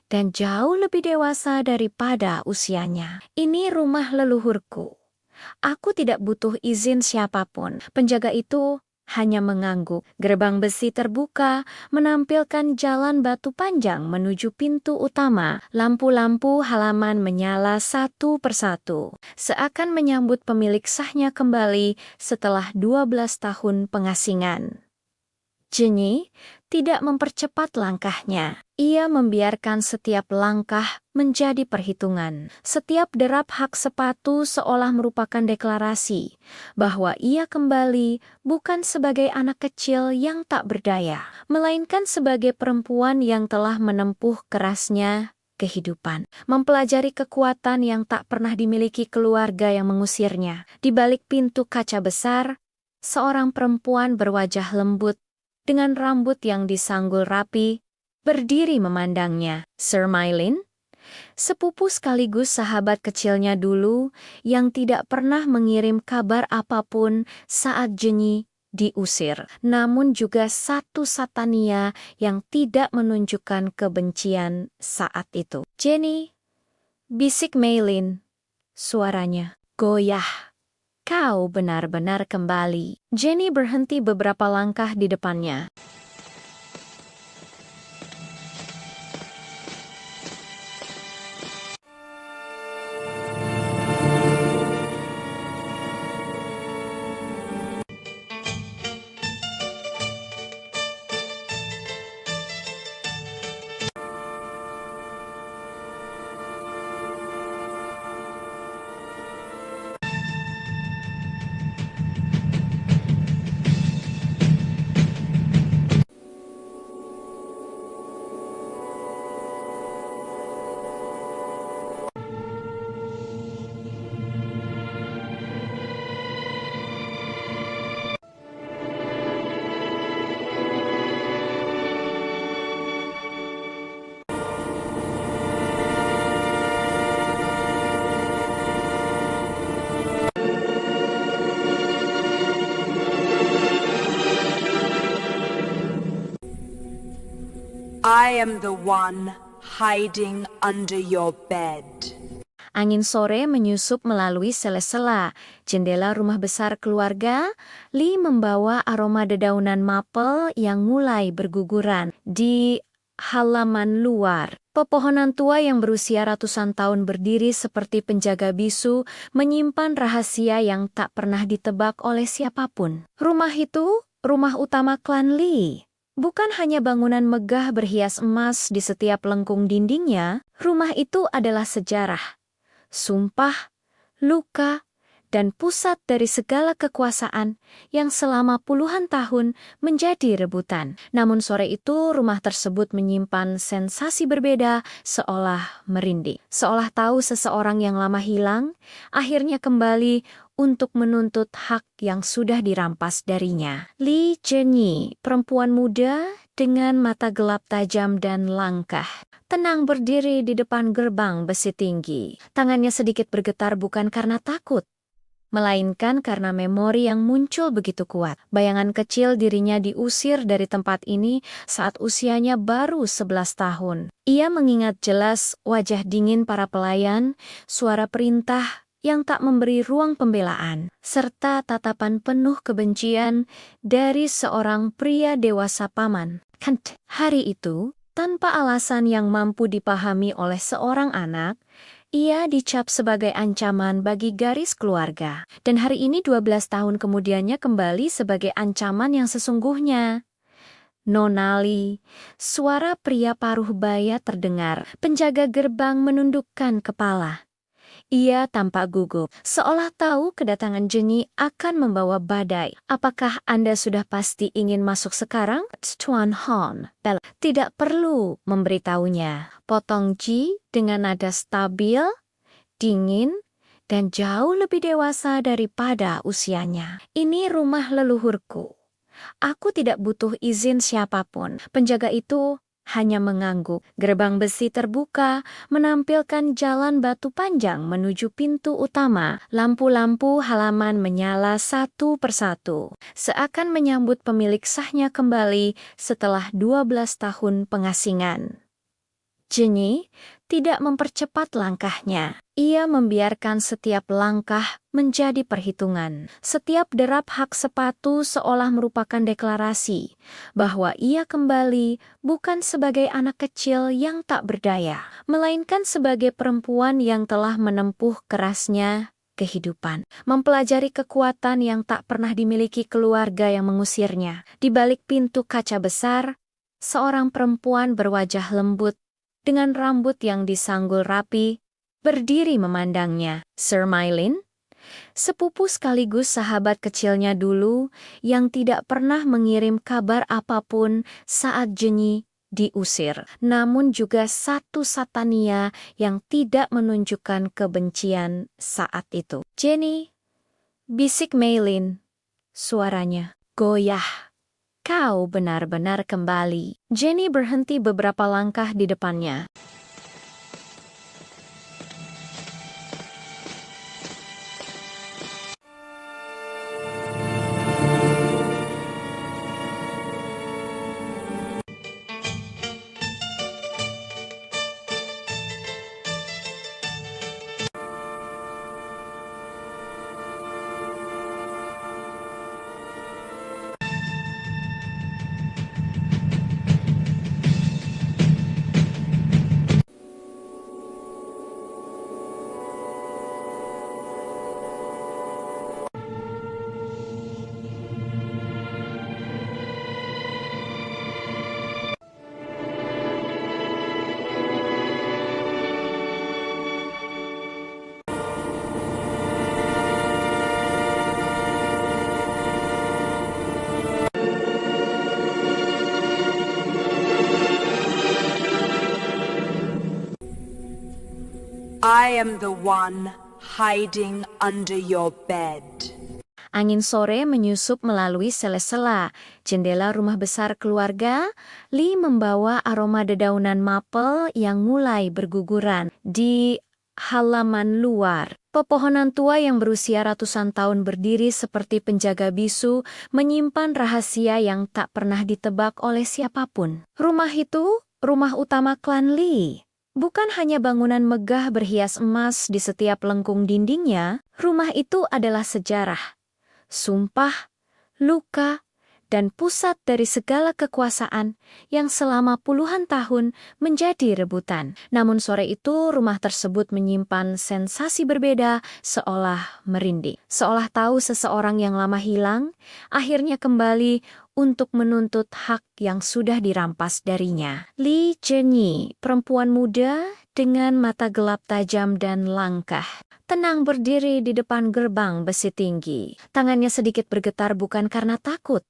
dan jauh lebih dewasa daripada usianya. Ini rumah leluhurku. Aku tidak butuh izin siapapun. Penjaga itu hanya mengangguk. Gerbang besi terbuka, menampilkan jalan batu panjang menuju pintu utama. Lampu-lampu halaman menyala satu persatu, seakan menyambut pemilik sahnya kembali setelah 12 tahun pengasingan. Jenny tidak mempercepat langkahnya. Ia membiarkan setiap langkah menjadi perhitungan. Setiap derap hak sepatu seolah merupakan deklarasi bahwa ia kembali bukan sebagai anak kecil yang tak berdaya, melainkan sebagai perempuan yang telah menempuh kerasnya kehidupan, mempelajari kekuatan yang tak pernah dimiliki keluarga yang mengusirnya. Di balik pintu kaca besar, seorang perempuan berwajah lembut dengan rambut yang disanggul rapi, berdiri memandangnya. Sir Mylin, sepupu sekaligus sahabat kecilnya dulu yang tidak pernah mengirim kabar apapun saat Jenny diusir, namun juga satu Satania yang tidak menunjukkan kebencian saat itu. "Jenny," bisik Maylin. Suaranya goyah. "Kau benar-benar kembali." Jenny berhenti beberapa langkah di depannya. I am the one hiding under your bed. Angin sore menyusup melalui sela-sela jendela rumah besar keluarga. Lee membawa aroma dedaunan maple yang mulai berguguran di halaman luar. Pepohonan tua yang berusia ratusan tahun berdiri seperti penjaga bisu, menyimpan rahasia yang tak pernah ditebak oleh siapapun. Rumah itu, rumah utama klan Lee. Bukan hanya bangunan megah berhias emas di setiap lengkung dindingnya, rumah itu adalah sejarah, sumpah, luka, dan pusat dari segala kekuasaan yang selama puluhan tahun menjadi rebutan. Namun sore itu rumah tersebut menyimpan sensasi berbeda, seolah merinding. Seolah tahu seseorang yang lama hilang, akhirnya kembali untuk menuntut hak yang sudah dirampas darinya. Lee Jenny, perempuan muda dengan mata gelap tajam dan langkah, tenang berdiri di depan gerbang besi tinggi. Tangannya sedikit bergetar bukan karena takut, melainkan karena memori yang muncul begitu kuat. Bayangan kecil dirinya diusir dari tempat ini saat usianya baru 11 tahun. Ia mengingat jelas wajah dingin para pelayan, suara perintah yang tak memberi ruang pembelaan, serta tatapan penuh kebencian dari seorang pria dewasa paman. Hari itu, tanpa alasan yang mampu dipahami oleh seorang anak, ia dicap sebagai ancaman bagi garis keluarga. Dan hari ini 12 tahun kemudiannya kembali sebagai ancaman yang sesungguhnya. "Nona Lee," suara pria paruh baya terdengar. Penjaga gerbang menundukkan kepala. Ia tampak gugup, seolah tahu kedatangan Jenny akan membawa badai. "Apakah Anda sudah pasti ingin masuk sekarang, Tuan Han?" "Tidak perlu memberitahunya," potong Ji dengan nada stabil, dingin, dan jauh lebih dewasa daripada usianya. "Ini rumah leluhurku. Aku tidak butuh izin siapapun." Penjaga itu hanya mengangguk. Gerbang besi terbuka, menampilkan jalan batu panjang menuju pintu utama. Lampu-lampu halaman menyala satu persatu, seakan menyambut pemilik sahnya kembali setelah 12 tahun pengasingan. Jenny tidak mempercepat langkahnya. Ia membiarkan setiap langkah menjadi perhitungan. Setiap derap hak sepatu seolah merupakan deklarasi bahwa ia kembali bukan sebagai anak kecil yang tak berdaya, melainkan sebagai perempuan yang telah menempuh kerasnya kehidupan, mempelajari kekuatan yang tak pernah dimiliki keluarga yang mengusirnya. Di balik pintu kaca besar, seorang perempuan berwajah lembut dengan rambut yang disanggul rapi, berdiri memandangnya. Sir Maylin, sepupu sekaligus sahabat kecilnya dulu yang tidak pernah mengirim kabar apapun saat Jenny diusir, namun juga satu Satania yang tidak menunjukkan kebencian saat itu. "Jenny," bisik Maylin. Suaranya goyah. "Kau benar-benar kembali." Jenny berhenti beberapa langkah di depannya. I am the one hiding under your bed. Angin sore menyusup melalui sela-sela jendela rumah besar keluarga. Lee membawa aroma dedaunan maple yang mulai berguguran. Di halaman luar, pepohonan tua yang berusia ratusan tahun berdiri seperti penjaga bisu, menyimpan rahasia yang tak pernah ditebak oleh siapapun. Rumah itu, rumah utama klan Lee. Bukan hanya bangunan megah berhias emas di setiap lengkung dindingnya, rumah itu adalah sejarah, sumpah, luka, dan pusat dari segala kekuasaan yang selama puluhan tahun menjadi rebutan. Namun sore itu rumah tersebut menyimpan sensasi berbeda, seolah merinding. Seolah tahu seseorang yang lama hilang, akhirnya kembali untuk menuntut hak yang sudah dirampas darinya. Lee Jenny, perempuan muda dengan mata gelap tajam dan langkah, tenang berdiri di depan gerbang besi tinggi. Tangannya sedikit bergetar bukan karena takut,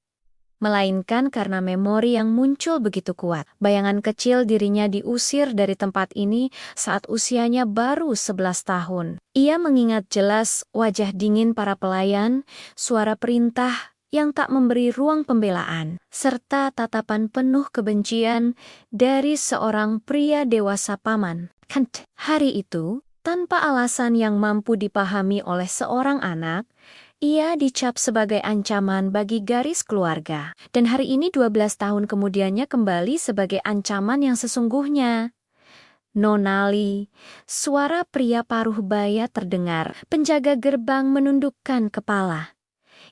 melainkan karena memori yang muncul begitu kuat. Bayangan kecil dirinya diusir dari tempat ini saat usianya baru 11 tahun. Ia mengingat jelas wajah dingin para pelayan, suara perintah yang tak memberi ruang pembelaan, serta tatapan penuh kebencian dari seorang pria dewasa paman. Hari itu, tanpa alasan yang mampu dipahami oleh seorang anak, ia dicap sebagai ancaman bagi garis keluarga. Dan hari ini 12 tahun kemudiannya kembali sebagai ancaman yang sesungguhnya. Nona Lee, suara pria paruh baya terdengar. Penjaga gerbang menundukkan kepala.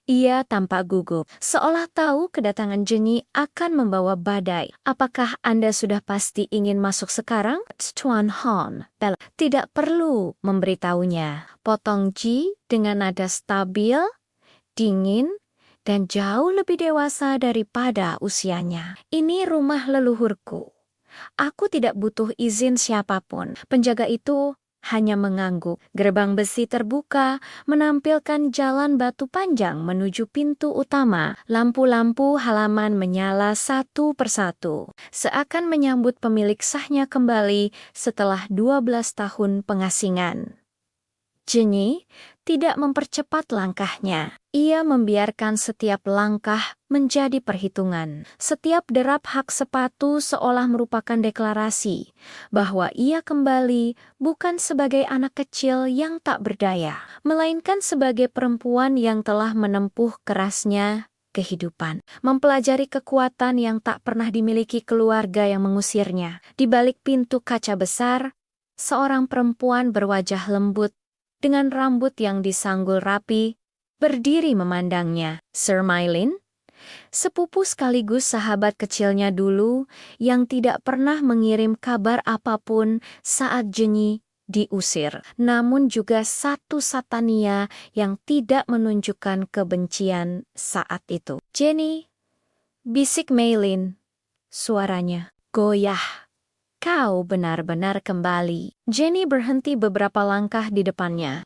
Ia tampak gugup, seolah tahu kedatangan Jenny akan membawa badai. Apakah Anda sudah pasti ingin masuk sekarang? Tuan Han, Bella. Tidak perlu memberitahunya. Potong Ji dengan nada stabil, dingin, dan jauh lebih dewasa daripada usianya. Ini rumah leluhurku. Aku tidak butuh izin siapapun. Penjaga itu hanya mengangguk. Gerbang besi terbuka, menampilkan jalan batu panjang menuju pintu utama. Lampu-lampu halaman menyala satu persatu, seakan menyambut pemilik sahnya kembali setelah 12 tahun pengasingan. Jenny tidak mempercepat langkahnya. Ia membiarkan setiap langkah menjadi perhitungan. Setiap derap hak sepatu seolah merupakan deklarasi bahwa ia kembali bukan sebagai anak kecil yang tak berdaya, melainkan sebagai perempuan yang telah menempuh kerasnya kehidupan, mempelajari kekuatan yang tak pernah dimiliki keluarga yang mengusirnya. Di balik pintu kaca besar, seorang perempuan berwajah lembut dengan rambut yang disanggul rapi, berdiri memandangnya. Sir Mylin, sepupu sekaligus sahabat kecilnya dulu yang tidak pernah mengirim kabar apapun saat Jenny diusir, namun juga satu Satania yang tidak menunjukkan kebencian saat itu. Jenny, bisik Mylin, suaranya goyah. Kau benar-benar kembali. Jenny berhenti beberapa langkah di depannya.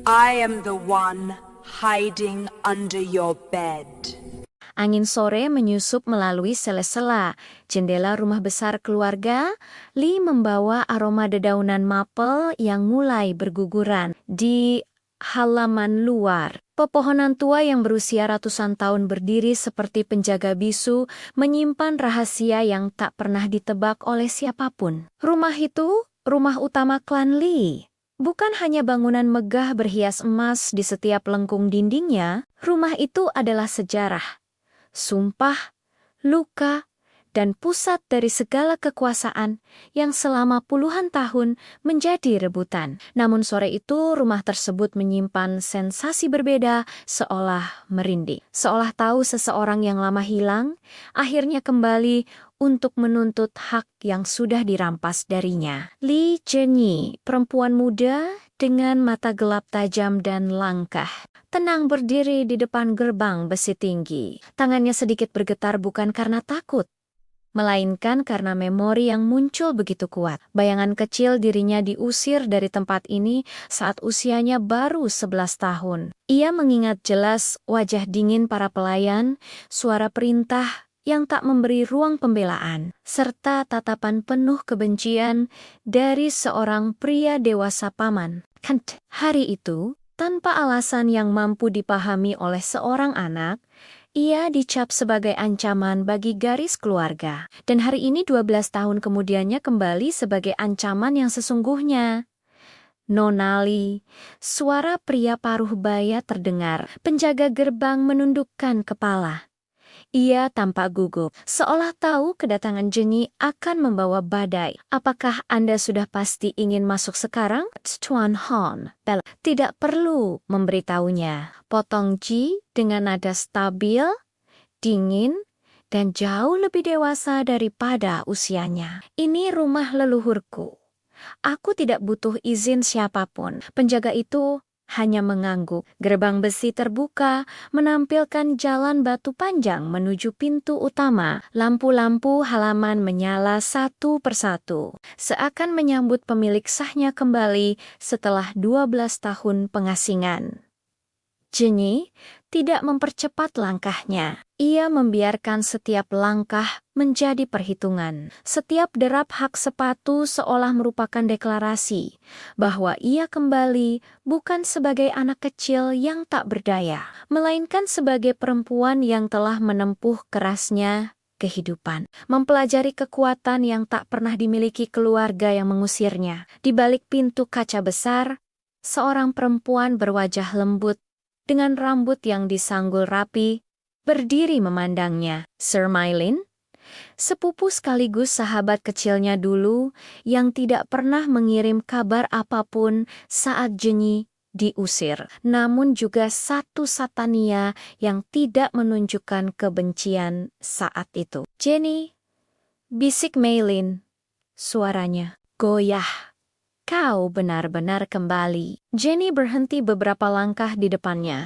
I am the one hiding under your bed. Angin sore menyusup melalui sela-sela jendela rumah besar keluarga. Lee membawa aroma dedaunan maple yang mulai berguguran. Di halaman luar, pepohonan tua yang berusia ratusan tahun berdiri seperti penjaga bisu, menyimpan rahasia yang tak pernah ditebak oleh siapapun. Rumah itu, rumah utama klan Lee. Bukan hanya bangunan megah berhias emas di setiap lengkung dindingnya, rumah itu adalah sejarah, sumpah, luka, dan pusat dari segala kekuasaan yang selama puluhan tahun menjadi rebutan. Namun sore itu rumah tersebut menyimpan sensasi berbeda, seolah merinding. Seolah tahu seseorang yang lama hilang, akhirnya kembali untuk menuntut hak yang sudah dirampas darinya. Li Zhenyi, perempuan muda dengan mata gelap tajam dan langkah, tenang berdiri di depan gerbang besi tinggi. Tangannya sedikit bergetar bukan karena takut, melainkan karena memori yang muncul begitu kuat. Bayangan kecil dirinya diusir dari tempat ini saat usianya baru 11 tahun. Ia mengingat jelas wajah dingin para pelayan, suara perintah yang tak memberi ruang pembelaan, serta tatapan penuh kebencian dari seorang pria dewasa paman. Hari itu, tanpa alasan yang mampu dipahami oleh seorang anak, ia dicap sebagai ancaman bagi garis keluarga. Dan hari ini 12 tahun kemudiannya kembali sebagai ancaman yang sesungguhnya. Nonali, suara pria paruh baya terdengar. Penjaga gerbang menundukkan kepala. Ia tampak gugup, seolah tahu kedatangan Jenny akan membawa badai. Apakah Anda sudah pasti ingin masuk sekarang? Tuan Han, Bella. Tidak perlu memberitahunya. Potong Ji dengan nada stabil, dingin, dan jauh lebih dewasa daripada usianya. Ini rumah leluhurku. Aku tidak butuh izin siapapun. Penjaga itu hanya mengangguk. Gerbang besi terbuka, menampilkan jalan batu panjang menuju pintu utama. Lampu-lampu halaman menyala satu persatu, seakan menyambut pemilik sahnya kembali setelah 12 tahun pengasingan. Jenny tidak mempercepat langkahnya. Ia membiarkan setiap langkah menjadi perhitungan. Setiap derap hak sepatu seolah merupakan deklarasi bahwa ia kembali bukan sebagai anak kecil yang tak berdaya, melainkan sebagai perempuan yang telah menempuh kerasnya kehidupan, mempelajari kekuatan yang tak pernah dimiliki keluarga yang mengusirnya. Di balik pintu kaca besar, seorang perempuan berwajah lembut dengan rambut yang disanggul rapi, berdiri memandangnya. Sir Mylin, sepupu sekaligus sahabat kecilnya dulu yang tidak pernah mengirim kabar apapun saat Jenny diusir, namun juga satu Satania yang tidak menunjukkan kebencian saat itu. Jenny, bisik Mylin, suaranya goyah. Kau benar-benar kembali. Jenny berhenti beberapa langkah di depannya.